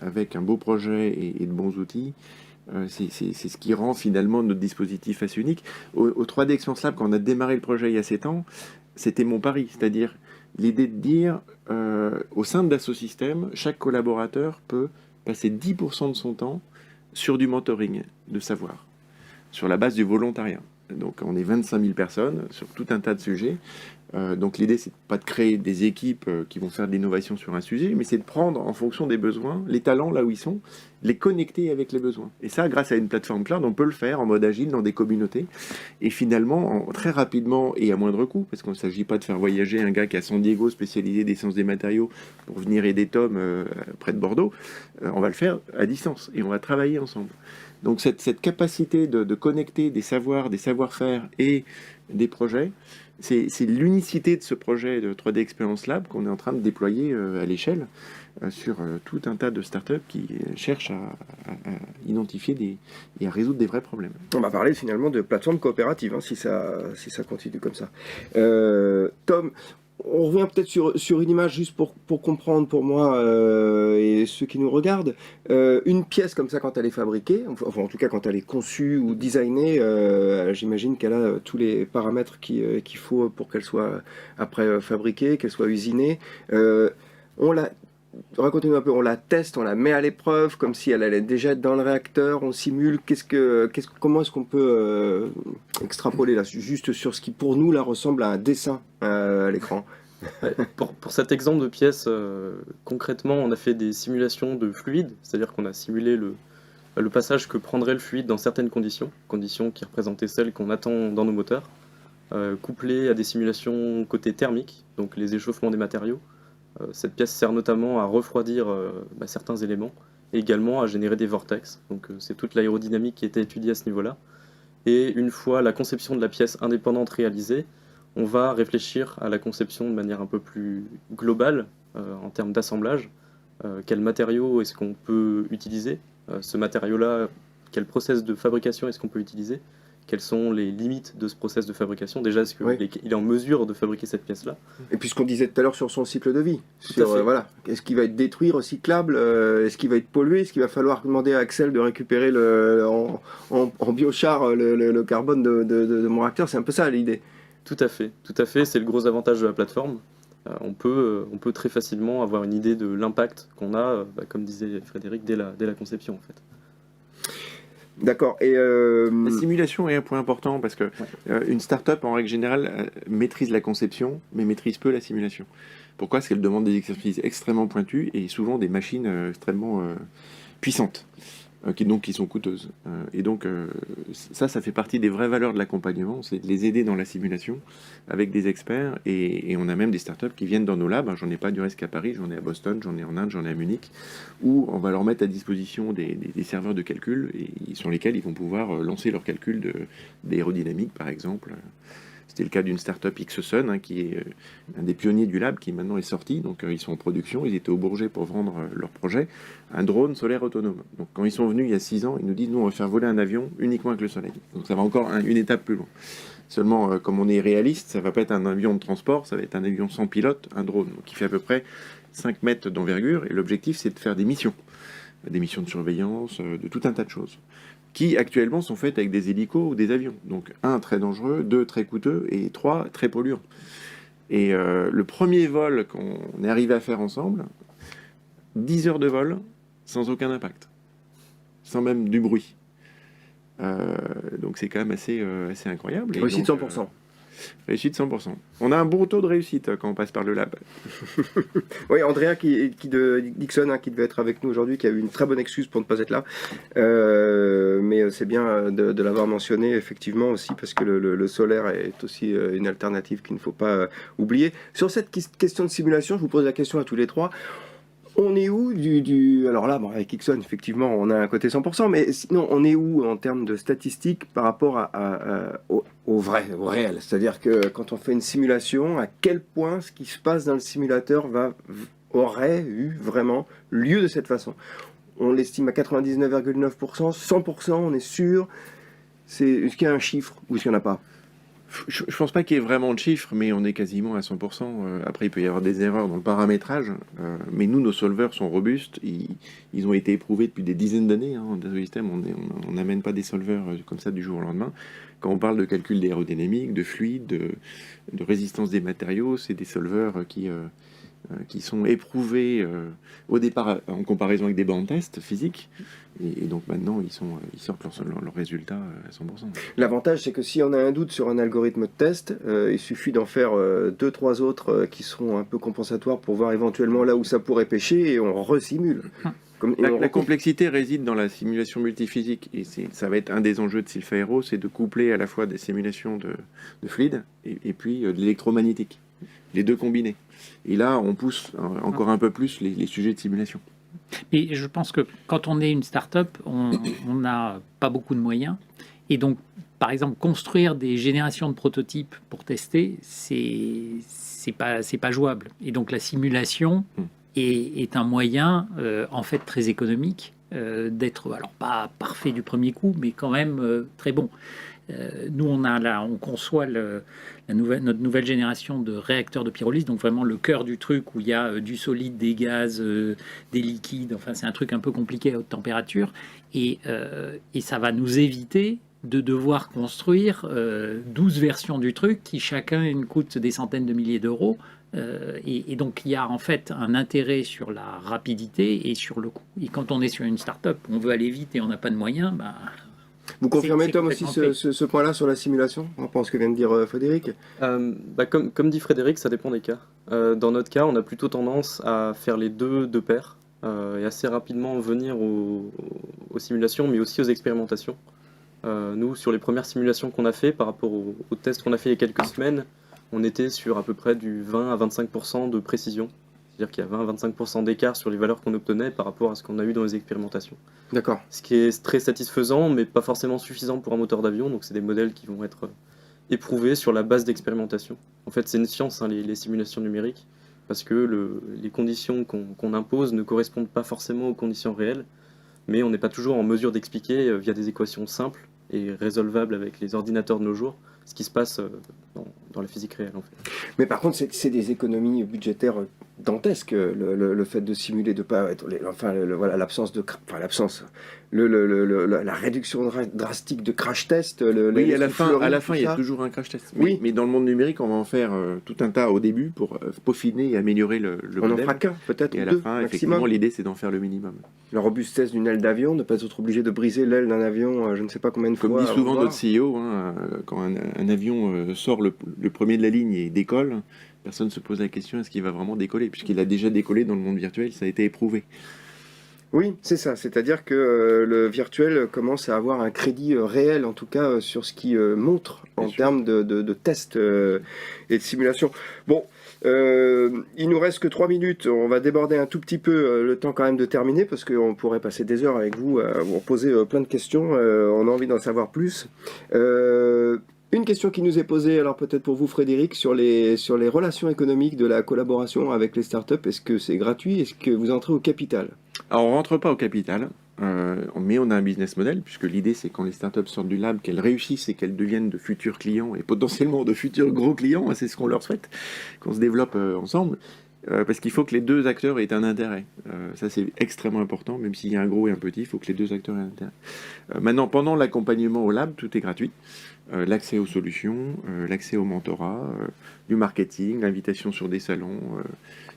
[SPEAKER 2] avec un beau projet et de bons outils, c'est ce qui rend finalement notre dispositif assez unique. Au 3D Experience Lab, quand on a démarré le projet il y a 7 ans, c'était mon pari, c'est-à-dire l'idée de dire au sein de Dassault-Systèmes, chaque collaborateur peut passer 10% de son temps sur du mentoring de savoir, sur la base du volontariat. Donc on est 25 000 personnes sur tout un tas de sujets. Donc l'idée, c'est pas de créer des équipes qui vont faire de l'innovation sur un sujet, mais c'est de prendre en fonction des besoins, les talents là où ils sont, les connecter avec les besoins. Et ça, grâce à une plateforme cloud, on peut le faire en mode agile dans des communautés. Et finalement, très rapidement et à moindre coût, parce qu'on ne s'agit pas de faire voyager un gars qui est à San Diego spécialisé des sciences des matériaux pour venir aider Tom près de Bordeaux, on va le faire à distance et on va travailler ensemble. Donc cette capacité de connecter des savoirs, des savoir-faire et des projets, c'est l'unicité de ce projet de 3D Experience Lab qu'on est en train de déployer à l'échelle sur tout un tas de startups qui cherchent à identifier et à résoudre des vrais problèmes.
[SPEAKER 1] On va parler finalement de plateforme coopérative, hein, si ça continue comme ça. Tom, on revient peut-être sur une image juste pour comprendre pour moi et ceux qui nous regardent. Une pièce comme ça, quand elle est fabriquée, enfin en tout cas quand elle est conçue ou designée, j'imagine qu'elle a tous les paramètres qu'il faut pour qu'elle soit après fabriquée, qu'elle soit usinée. Racontez-nous un peu, on la teste, on la met à l'épreuve, comme si elle allait déjà être dans le réacteur, on simule, comment est-ce qu'on peut extrapoler là, juste sur ce qui pour nous là ressemble à un dessin à l'écran.
[SPEAKER 4] Ouais, pour cet exemple de pièce, concrètement, on a fait des simulations de fluide, c'est-à-dire qu'on a simulé le passage que prendrait le fluide dans certaines conditions qui représentaient celles qu'on attend dans nos moteurs, couplées à des simulations côté thermique, donc les échauffements des matériaux. Cette pièce sert notamment à refroidir certains éléments et également à générer des vortex. Donc c'est toute l'aérodynamique qui était étudiée à ce niveau-là. Et une fois la conception de la pièce indépendante réalisée, on va réfléchir à la conception de manière un peu plus globale en termes d'assemblage. Quel matériau est-ce qu'on peut utiliser ? Ce matériau-là, quel process de fabrication est-ce qu'on peut utiliser ? Quelles sont les limites de ce process de fabrication ? Déjà, est-ce qu'il est en mesure de fabriquer cette pièce-là ?
[SPEAKER 1] Et puis ce qu'on disait tout à l'heure sur son cycle de vie.
[SPEAKER 4] Tout à fait.
[SPEAKER 1] Voilà. Est-ce qu'il va être détruit, recyclable ? Est-ce qu'il va être pollué ? Est-ce qu'il va falloir demander à Axel de récupérer en biochar le carbone de mon réacteur ? C'est un peu ça l'idée.
[SPEAKER 4] Tout à fait. C'est le gros avantage de la plateforme. On peut très facilement avoir une idée de l'impact qu'on a, comme disait Frédéric, dès la conception en fait.
[SPEAKER 1] D'accord. Et
[SPEAKER 2] la simulation est un point important parce que une start-up, en règle générale, maîtrise la conception, mais maîtrise peu la simulation. Pourquoi ? Parce qu'elle demande des exercices extrêmement pointus et souvent des machines extrêmement puissantes, qui sont coûteuses. Et donc, ça fait partie des vraies valeurs de l'accompagnement, c'est de les aider dans la simulation avec des experts. Et on a même des startups qui viennent dans nos labs. J'en ai pas du reste qu'à Paris, j'en ai à Boston, j'en ai en Inde, j'en ai à Munich, où on va leur mettre à disposition des serveurs de calcul et sur lesquels ils vont pouvoir lancer leurs calculs d'aérodynamique, par exemple. C'était le cas d'une startup Xsun, qui est un des pionniers du lab, qui maintenant est sorti. Donc ils sont en production, ils étaient au Bourget pour vendre leur projet, un drone solaire autonome. Donc quand ils sont venus il y a 6 ans, ils nous disent, nous on va faire voler un avion uniquement avec le soleil. Donc ça va encore une étape plus loin. Seulement, comme on est réaliste, ça va pas être un avion de transport, ça va être un avion sans pilote, un drone, qui fait à peu près 5 mètres d'envergure. Et l'objectif, c'est de faire des missions de surveillance, de tout un tas de choses, qui actuellement sont faites avec des hélicos ou des avions. Donc 1, très dangereux, 2, très coûteux, et 3, très polluant. Et le premier vol qu'on est arrivé à faire ensemble, 10 heures de vol, sans aucun impact, sans même du bruit. Donc c'est quand même assez incroyable.
[SPEAKER 1] Réussite
[SPEAKER 2] donc,
[SPEAKER 1] 100%.
[SPEAKER 2] Réussite 100%. On a un bon taux de réussite quand on passe par le lab.
[SPEAKER 1] Oui, Andrea qui de Dixon, qui devait être avec nous aujourd'hui, qui a eu une très bonne excuse pour ne pas être là. Mais c'est bien de l'avoir mentionné, effectivement, aussi, parce que le solaire est aussi une alternative qu'il ne faut pas oublier. Sur cette question de simulation, je vous pose la question à tous les trois. On est où alors là, bon, avec Ixon, effectivement, on a un côté 100%, mais sinon, on est où en termes de statistiques par rapport au vrai, au réel? C'est-à-dire que quand on fait une simulation, à quel point ce qui se passe dans le simulateur aurait eu vraiment lieu de cette façon? On l'estime à 99,9%, 100%, on est sûr. Est-ce qu'il y a un chiffre ou est-ce qu'il n'y en a pas?
[SPEAKER 2] Je pense pas qu'il y ait vraiment de chiffres, mais on est quasiment à 100%. Après, il peut y avoir des erreurs dans le paramétrage, mais nous, nos solvers sont robustes. Ils ont été éprouvés depuis des dizaines d'années. Hein, dans le système, on n'amène pas des solvers comme ça du jour au lendemain. Quand on parle de calcul d'aérodynamique, de fluide, de résistance des matériaux, c'est des solvers qui sont éprouvés au départ en comparaison avec des bancs de test physiques. Et donc maintenant, ils sortent leurs résultats à 100%.
[SPEAKER 1] L'avantage, c'est que si on a un doute sur un algorithme de test, il suffit d'en faire 2-3 autres qui seront un peu compensatoires pour voir éventuellement là où ça pourrait pêcher et on resimule.
[SPEAKER 2] La complexité réside dans la simulation multiphysique et ça va être un des enjeux de Silphaero, c'est de coupler à la fois des simulations de fluide et puis de l'électromagnétique, les deux combinés. Et là, on pousse encore un peu plus les sujets de simulation.
[SPEAKER 3] Et je pense que quand on est une start-up, on n'a pas beaucoup de moyens. Et donc, par exemple, construire des générations de prototypes pour tester, c'est pas jouable. Et donc, la simulation est un moyen, en fait, très économique d'être, alors pas parfait du premier coup, mais quand même très bon. Nous, on conçoit notre nouvelle génération de réacteurs de pyrolyse, donc vraiment le cœur du truc où il y a du solide, des gaz, des liquides, enfin c'est un truc un peu compliqué à haute température, et ça va nous éviter de devoir construire 12 versions du truc qui chacun coûte des centaines de milliers d'euros. Et donc il y a en fait un intérêt sur la rapidité et sur le coût. Et quand on est sur une start-up, on veut aller vite et on n'a pas de moyens,
[SPEAKER 1] Vous confirmez, Tom, aussi ce point-là sur la simulation, par rapport à ce que vient de dire Frédéric?
[SPEAKER 4] Comme dit Frédéric, ça dépend des cas. Dans notre cas, on a plutôt tendance à faire les deux de pair et assez rapidement venir aux simulations, mais aussi aux expérimentations. Nous, sur les premières simulations qu'on a fait, par rapport aux tests qu'on a fait il y a quelques semaines, on était sur à peu près du 20 à 25% de précision. C'est-à-dire qu'il y a 20 à 25% d'écart sur les valeurs qu'on obtenait par rapport à ce qu'on a eu dans les expérimentations.
[SPEAKER 1] D'accord.
[SPEAKER 4] Ce qui est très satisfaisant, mais pas forcément suffisant pour un moteur d'avion. Donc c'est des modèles qui vont être éprouvés sur la base d'expérimentation. En fait, c'est une science, hein, les simulations numériques, parce que les conditions qu'on impose ne correspondent pas forcément aux conditions réelles, mais on n'est pas toujours en mesure d'expliquer via des équations simples et résolvables avec les ordinateurs de nos jours ce qui se passe dans la physique réelle en fait.
[SPEAKER 1] Mais par contre, c'est des économies budgétaires dantesques, le fait de simuler, de pas être, voilà, l'absence de, enfin l'absence, la réduction drastique de crash test.
[SPEAKER 2] Oui, à la fin, il y a toujours un crash test.
[SPEAKER 1] Oui.
[SPEAKER 2] Mais dans le monde numérique, on va en faire tout un tas au début pour peaufiner et améliorer le modèle.
[SPEAKER 1] On en fera qu'un, peut-être,
[SPEAKER 2] et à
[SPEAKER 1] ou
[SPEAKER 2] la
[SPEAKER 1] deux,
[SPEAKER 2] fin,
[SPEAKER 1] maximum.
[SPEAKER 2] effectivement, l'idée, c'est d'en faire le minimum.
[SPEAKER 1] La robustesse d'une aile d'avion, ne pas être obligé de briser l'aile d'un avion, je ne sais pas combien de fois.
[SPEAKER 2] Comme dit souvent notre CEO, hein, quand un avion sort le premier de la ligne et décolle, personne ne se pose la question est-ce qu'il va vraiment décoller, puisqu'il a déjà décollé dans le monde virtuel, ça a été éprouvé.
[SPEAKER 1] Oui, c'est ça, c'est-à-dire que le virtuel commence à avoir un crédit réel, en tout cas, sur ce qui montre en termes de tests et de simulation. Bon, il nous reste que 3 minutes, on va déborder un tout petit peu le temps quand même de terminer, parce qu'on pourrait passer des heures avec vous à vous poser plein de questions, on a envie d'en savoir plus. Une question qui nous est posée, alors peut-être pour vous Frédéric, sur les relations économiques de la collaboration avec les startups. Est-ce que c'est gratuit? Est-ce que vous entrez au capital?
[SPEAKER 2] Alors on ne rentre pas au capital, mais on a un business model, puisque l'idée c'est quand les startups sortent du lab, qu'elles réussissent et qu'elles deviennent de futurs clients, et potentiellement de futurs gros clients, c'est ce qu'on leur souhaite, qu'on se développe ensemble. Parce qu'il faut que les deux acteurs aient un intérêt. Ça, c'est extrêmement important, même s'il y a un gros et un petit, il faut que les deux acteurs aient un intérêt. Maintenant, pendant l'accompagnement au lab, tout est gratuit. L'accès aux solutions, l'accès au mentorat, du marketing, l'invitation sur des salons.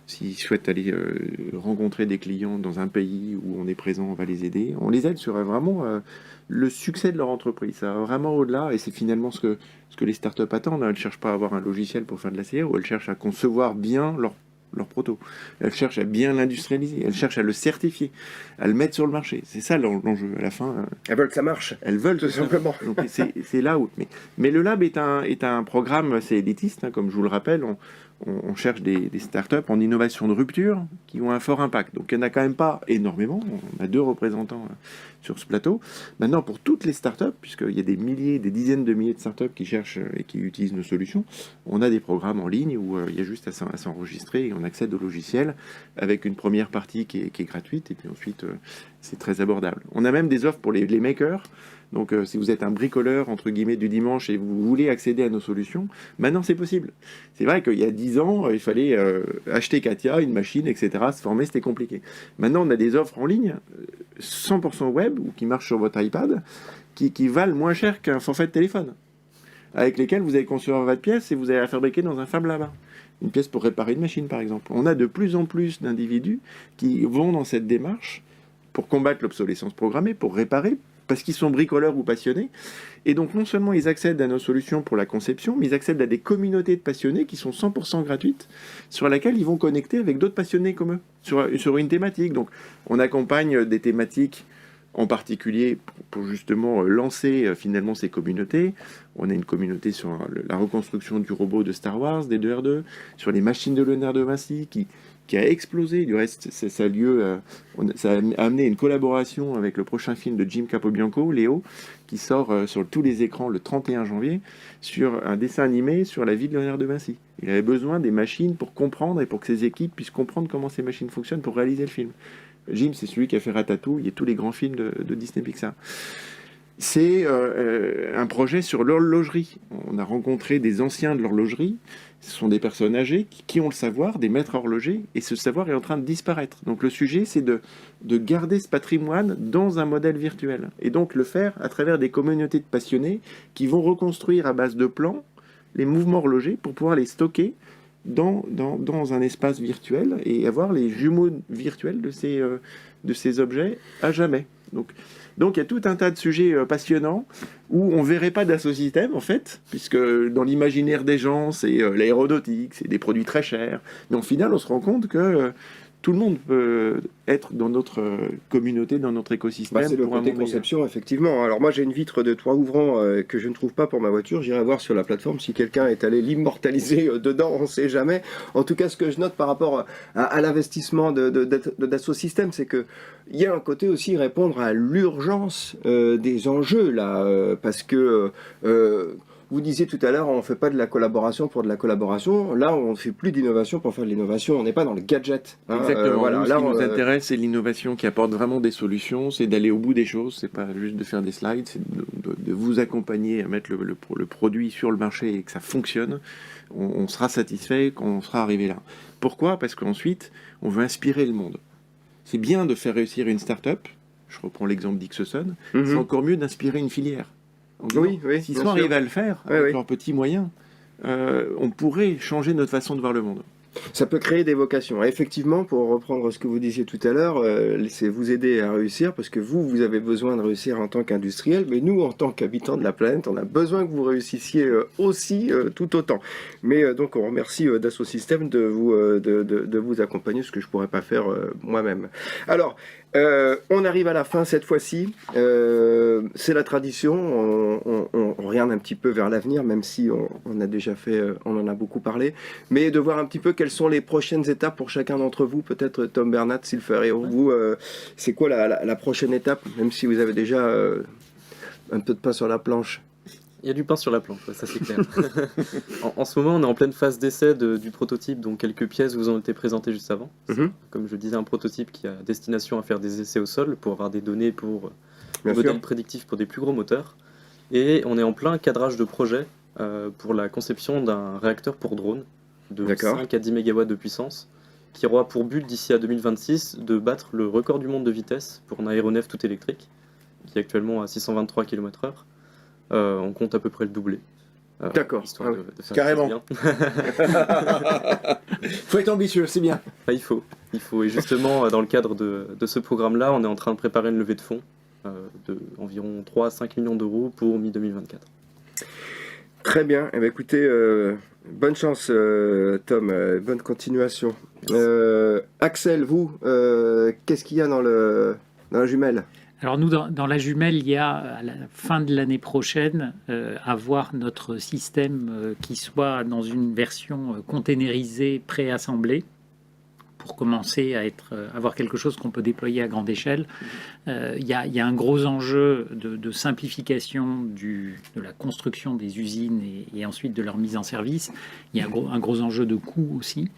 [SPEAKER 2] S'ils souhaitent aller rencontrer des clients dans un pays où on est présent, on va les aider. On les aide sur vraiment le succès de leur entreprise. Ça va vraiment au-delà, et c'est finalement ce que les startups attendent. Elles ne cherchent pas à avoir un logiciel pour faire de la CRO, elles cherchent à concevoir bien leur proto. Elles cherchent à bien l'industrialiser, elles cherchent à le certifier, à le mettre sur le marché. C'est ça l'enjeu. À la fin,
[SPEAKER 1] elles veulent que ça marche.
[SPEAKER 2] Elles veulent
[SPEAKER 1] tout simplement.
[SPEAKER 2] Donc c'est là où. Mais le lab est un programme assez élitiste, hein, comme je vous le rappelle. on cherche des startups en innovation de rupture qui ont un fort impact. Donc il n'y en a quand même pas énormément, on a 2 représentants sur ce plateau. Maintenant, pour toutes les startups, puisqu'il y a des milliers, des dizaines de milliers de startups qui cherchent et qui utilisent nos solutions, on a des programmes en ligne où il y a juste à s'enregistrer et on accède au logiciel avec une première partie qui est gratuite et puis ensuite c'est très abordable. On a même des offres pour les makers. Donc si vous êtes un bricoleur entre guillemets du dimanche et vous voulez accéder à nos solutions, maintenant c'est possible. C'est vrai qu'il y a 10 ans, il fallait acheter Katia, une machine, etc. Se former, c'était compliqué. Maintenant on a des offres en ligne, 100% web, ou qui marchent sur votre iPad, qui valent moins cher qu'un forfait de téléphone, avec lesquels vous allez concevoir votre pièce et vous allez la fabriquer dans un Fab Lab. Une pièce pour réparer une machine par exemple. On a de plus en plus d'individus qui vont dans cette démarche pour combattre l'obsolescence programmée, pour réparer, parce qu'ils sont bricoleurs ou passionnés. Et donc non seulement ils accèdent à nos solutions pour la conception, mais ils accèdent à des communautés de passionnés qui sont 100% gratuites, sur laquelle ils vont connecter avec d'autres passionnés comme eux, sur une thématique. Donc on accompagne des thématiques en particulier pour justement lancer finalement ces communautés. On a une communauté sur la reconstruction du robot de Star Wars, des 2R2, sur les machines de Léonard de Vinci qui a explosé. Du reste, ça a amené une collaboration avec le prochain film de Jim Capobianco, Léo, qui sort sur tous les écrans le 31 janvier, sur un dessin animé sur la vie de Léonard de Vinci. Il avait besoin des machines pour comprendre et pour que ses équipes puissent comprendre comment ces machines fonctionnent pour réaliser le film. Jim, c'est celui qui a fait Ratatouille et tous les grands films de Disney Pixar. C'est un projet sur l'horlogerie. On a rencontré des anciens de l'horlogerie. Ce sont des personnes âgées qui ont le savoir, des maîtres horlogers, et ce savoir est en train de disparaître. Donc le sujet, c'est de garder ce patrimoine dans un modèle virtuel. Et donc le faire à travers des communautés de passionnés qui vont reconstruire à base de plans les mouvements horlogers pour pouvoir les stocker dans un espace virtuel et avoir les jumeaux virtuels de ces objets à jamais. Donc il y a tout un tas de sujets passionnants où on ne verrait pas d'assosystème en fait, puisque dans l'imaginaire des gens, c'est l'aéronautique, c'est des produits très chers. Mais au final, on se rend compte que tout le monde peut être dans notre communauté, dans notre écosystème.
[SPEAKER 1] C'est le côté conception, effectivement. Alors moi, j'ai une vitre de toit ouvrant que je ne trouve pas pour ma voiture. J'irai voir sur la plateforme si quelqu'un est allé l'immortaliser dedans, on ne sait jamais. En tout cas, ce que je note par rapport à l'investissement d'Assosystème, c'est qu'il y a un côté aussi répondre à l'urgence des enjeux, là, parce que... vous disiez tout à l'heure, on ne fait pas de la collaboration pour de la collaboration. Là, on ne fait plus d'innovation pour faire de l'innovation. On n'est pas dans le gadget.
[SPEAKER 2] Exactement.
[SPEAKER 1] Voilà.
[SPEAKER 2] Ce qui nous intéresse, c'est l'innovation qui apporte vraiment des solutions. C'est d'aller au bout des choses. C'est pas juste de faire des slides. C'est de vous accompagner à mettre le produit sur le marché et que ça fonctionne. On sera satisfait quand on sera arrivé là. Pourquoi ? Parce qu'ensuite, on veut inspirer le monde. C'est bien de faire réussir une start-up. Je reprends l'exemple d'Ixosun. C'est encore mieux d'inspirer une filière.
[SPEAKER 1] Oui,
[SPEAKER 2] s'ils sont arrivés à le faire avec leurs petits moyens, on pourrait changer notre façon de voir le monde.
[SPEAKER 1] Ça peut créer des vocations. Et effectivement, pour reprendre ce que vous disiez tout à l'heure, c'est vous aider à réussir, parce que vous avez besoin de réussir en tant qu'industriel, mais nous, en tant qu'habitants de la planète, on a besoin que vous réussissiez aussi tout autant. Mais donc, on remercie Dassosystème de vous accompagner, ce que je ne pourrais pas faire moi-même. Alors, on arrive à la fin cette fois-ci. C'est la tradition. On regarde un petit peu vers l'avenir, même si on a déjà fait, on en a beaucoup parlé, mais de voir un petit peu quelles sont les prochaines étapes pour chacun d'entre vous. Peut-être Tom Bernat, Silfer et vous, c'est quoi la prochaine étape, même si vous avez déjà un peu de pain sur la planche?
[SPEAKER 4] Il y a du pain sur la planche, ça c'est clair. En ce moment, on est en pleine phase d'essai du prototype, donc quelques pièces vous ont été présentées juste avant. Comme je disais, un prototype qui a destination à faire des essais au sol pour avoir des données pour modèles prédictifs pour des plus gros moteurs. Et on est en plein cadrage de projet pour la conception d'un réacteur pour drone de 5 à 10 MW de puissance qui aura pour but d'ici à 2026 de battre le record du monde de vitesse pour un aéronef tout électrique qui est actuellement à 623 km/h. On compte à peu près le doubler.
[SPEAKER 1] D'accord.
[SPEAKER 2] Carrément. Faut être ambitieux, c'est bien.
[SPEAKER 4] Il faut. Et justement, dans le cadre de ce programme-là, on est en train de préparer une levée de fonds d'environ 3 à 5 millions d'euros pour mi-2024.
[SPEAKER 1] Très bien. Eh bien, écoutez, bonne chance, Tom. Bonne continuation. Axel, vous, qu'est-ce qu'il y a dans la jumelle ?
[SPEAKER 3] Alors nous, dans la jumelle, il y a à la fin de l'année prochaine avoir notre système qui soit dans une version containerisée, préassemblée, pour commencer à avoir quelque chose qu'on peut déployer à grande échelle. Il y a un gros enjeu de simplification de la construction des usines et ensuite de leur mise en service. Il y a un gros enjeu de coût aussi.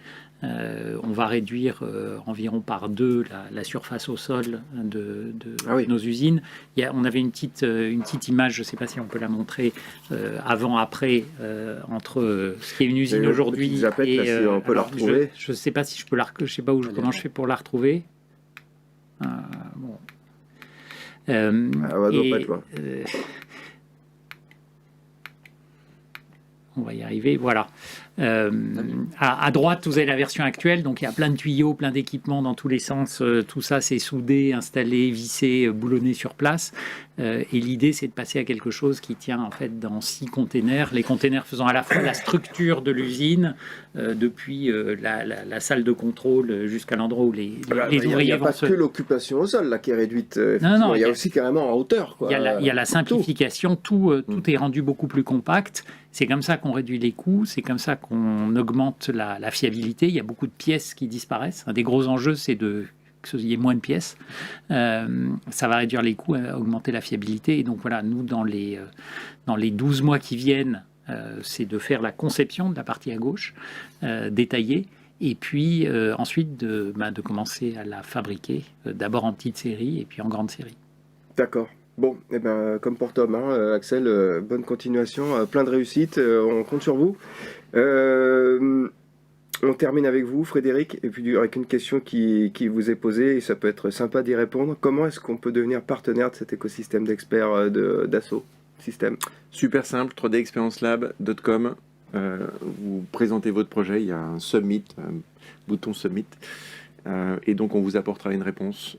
[SPEAKER 3] On va réduire environ par 2 la surface au sol de nos usines. On avait une petite image, je ne sais pas si on peut la montrer, avant-après, entre ce qui est une usine aujourd'hui et...
[SPEAKER 1] on peut la retrouver.
[SPEAKER 3] Je ne sais pas si je peux je sais pas comment je fais pour la retrouver. Bon. On va y arriver, voilà. À droite, vous avez la version actuelle, donc il y a plein de tuyaux, plein d'équipements dans tous les sens. Tout ça, c'est soudé, installé, vissé, boulonné sur place. Et l'idée, c'est de passer à quelque chose qui tient en fait dans 6 containers. Les containers faisant à la fois la structure de l'usine, depuis la salle de contrôle jusqu'à l'endroit où les ouvriers vont se... Il n'y
[SPEAKER 1] a pas que l'occupation au sol là, qui est réduite. Non, il y a aussi carrément en hauteur. Quoi.
[SPEAKER 3] Il y a la simplification, tout est rendu beaucoup plus compact. C'est comme ça qu'on réduit les coûts, c'est comme ça qu'on augmente la fiabilité. Il y a beaucoup de pièces qui disparaissent. Un des gros enjeux, c'est qu'il y ait moins de pièces. Ça va réduire les coûts, augmenter la fiabilité. Et donc voilà, nous, dans les 12 mois qui viennent, c'est de faire la conception de la partie à gauche, détaillée, et puis ensuite de commencer à la fabriquer, d'abord en petite série et puis en grande série.
[SPEAKER 1] D'accord. Bon, eh ben, comme pour Tom, Axel, bonne continuation, plein de réussite, on compte sur vous. On termine avec vous, Frédéric, et puis avec une question qui vous est posée, et ça peut être sympa d'y répondre. Comment est-ce qu'on peut devenir partenaire de cet écosystème d'experts d'Asso Systèmes ?
[SPEAKER 2] Super simple, 3dexperiencelab.com. Vous présentez votre projet, il y a un submit, un bouton submit. Et donc on vous apportera une réponse.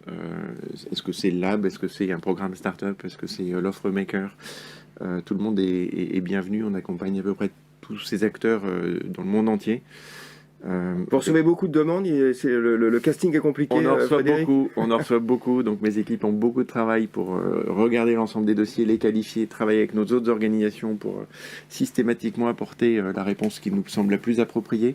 [SPEAKER 2] Est-ce que c'est Lab? Est-ce que c'est un programme startup? Est-ce que c'est l'offre maker? Tout le monde est bienvenu. On accompagne à peu près tous ces acteurs dans le monde entier.
[SPEAKER 1] Vous recevez beaucoup de demandes, le casting est compliqué.
[SPEAKER 2] On en reçoit beaucoup, donc mes équipes ont beaucoup de travail pour regarder l'ensemble des dossiers, les qualifier, travailler avec nos autres organisations pour systématiquement apporter la réponse qui nous semble la plus appropriée.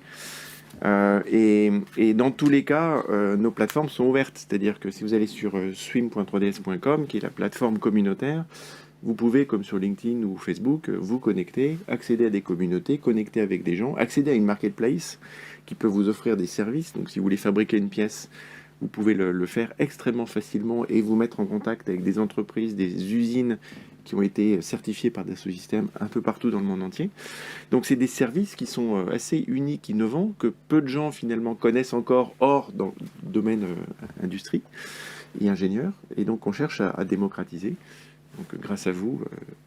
[SPEAKER 2] Et dans tous les cas, nos plateformes sont ouvertes, c'est-à-dire que si vous allez sur swim.3ds.com, qui est la plateforme communautaire, vous pouvez, comme sur LinkedIn ou Facebook, vous connecter, accéder à des communautés, connecter avec des gens, accéder à une marketplace qui peut vous offrir des services. Donc si vous voulez fabriquer une pièce, vous pouvez le faire extrêmement facilement et vous mettre en contact avec des entreprises, des usines qui ont été certifiées par Dassault Systèmes un peu partout dans le monde entier. Donc c'est des services qui sont assez uniques, innovants, que peu de gens finalement connaissent encore hors dans le domaine industrie et ingénieur. Et donc on cherche à démocratiser. Donc grâce à vous,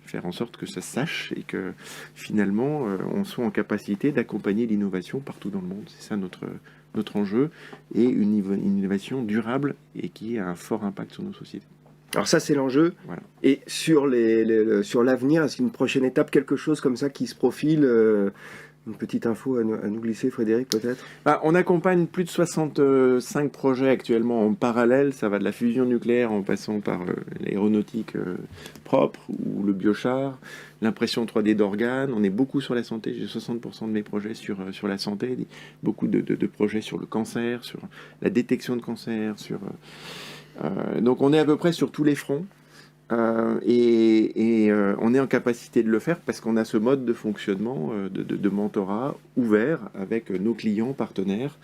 [SPEAKER 2] faire en sorte que ça se sache et que finalement on soit en capacité d'accompagner l'innovation partout dans le monde. C'est ça notre enjeu, et une innovation durable et qui a un fort impact sur nos sociétés.
[SPEAKER 1] Alors ça c'est l'enjeu. Voilà. Et sur l'avenir, est-ce qu'une prochaine étape, quelque chose comme ça qui se profile, une petite info à nous glisser, Frédéric, peut-être?
[SPEAKER 2] On accompagne plus de 65 projets actuellement en parallèle. Ça va de la fusion nucléaire en passant par l'aéronautique propre ou le biochar, l'impression 3D d'organes. On est beaucoup sur la santé. J'ai 60% de mes projets sur la santé, beaucoup de projets sur le cancer, sur la détection de cancer. Donc on est à peu près sur tous les fronts. Et on est en capacité de le faire parce qu'on a ce mode de fonctionnement de mentorat ouvert avec nos clients partenaires.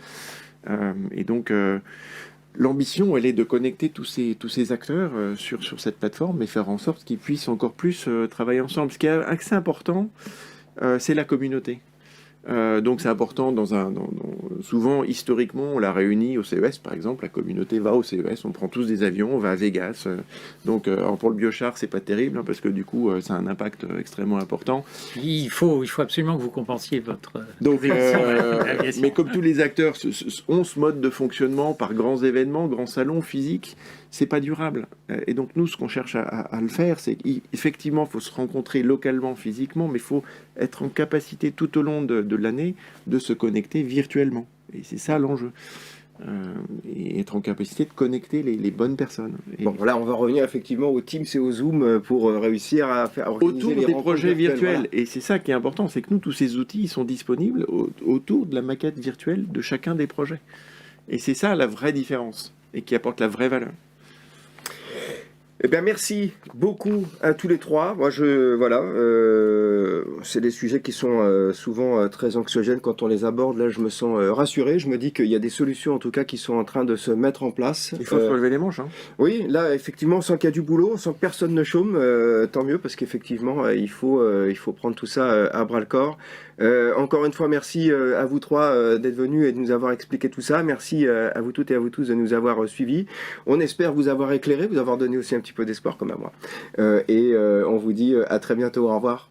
[SPEAKER 2] Et donc l'ambition, elle est de connecter tous ces acteurs sur cette plateforme et faire en sorte qu'ils puissent encore plus travailler ensemble. Ce qui est assez important, c'est la communauté. Donc c'est important souvent historiquement on l'a réuni au CES par exemple, la communauté va au CES, on prend tous des avions, on va à Vegas, donc pour le biochar c'est pas terrible parce que du coup ça a un impact extrêmement important.
[SPEAKER 3] Il faut absolument que vous compensiez votre
[SPEAKER 2] mais comme tous les acteurs ont ce mode de fonctionnement par grands événements, grands salons physiques, c'est pas durable. Et donc nous, ce qu'on cherche à le faire, c'est qu'effectivement, il faut se rencontrer localement, physiquement, mais il faut être en capacité tout au long de l'année de se connecter virtuellement. Et c'est ça l'enjeu. et être en capacité de connecter les bonnes personnes. Et
[SPEAKER 1] Bon, là, on va revenir effectivement au Teams et au Zoom pour réussir à faire organiser
[SPEAKER 2] autour
[SPEAKER 1] les
[SPEAKER 2] des
[SPEAKER 1] rencontres
[SPEAKER 2] projets virtuels.
[SPEAKER 1] voilà.
[SPEAKER 2] Et c'est ça qui est important, c'est que nous, tous ces outils, ils sont disponibles autour de la maquette virtuelle de chacun des projets. Et c'est ça la vraie différence, et qui apporte la vraie valeur.
[SPEAKER 1] Eh bien, merci beaucoup à tous les trois. Moi, c'est des sujets qui sont souvent très anxiogènes quand on les aborde. Là, je me sens rassuré. Je me dis qu'il y a des solutions, en tout cas, qui sont en train de se mettre en place.
[SPEAKER 2] Il faut se relever les manches. Hein.
[SPEAKER 1] Oui, là, effectivement, on sent qu'il y a du boulot, on sent que personne ne chôme. Tant mieux, parce qu'effectivement, il faut prendre tout ça à bras-le-corps. Encore une fois, merci à vous trois d'être venus et de nous avoir expliqué tout ça. Merci à vous toutes et à vous tous de nous avoir suivis. On espère vous avoir éclairé, vous avoir donné aussi un petit peu d'espoir comme à moi. On vous dit à très bientôt. Au revoir.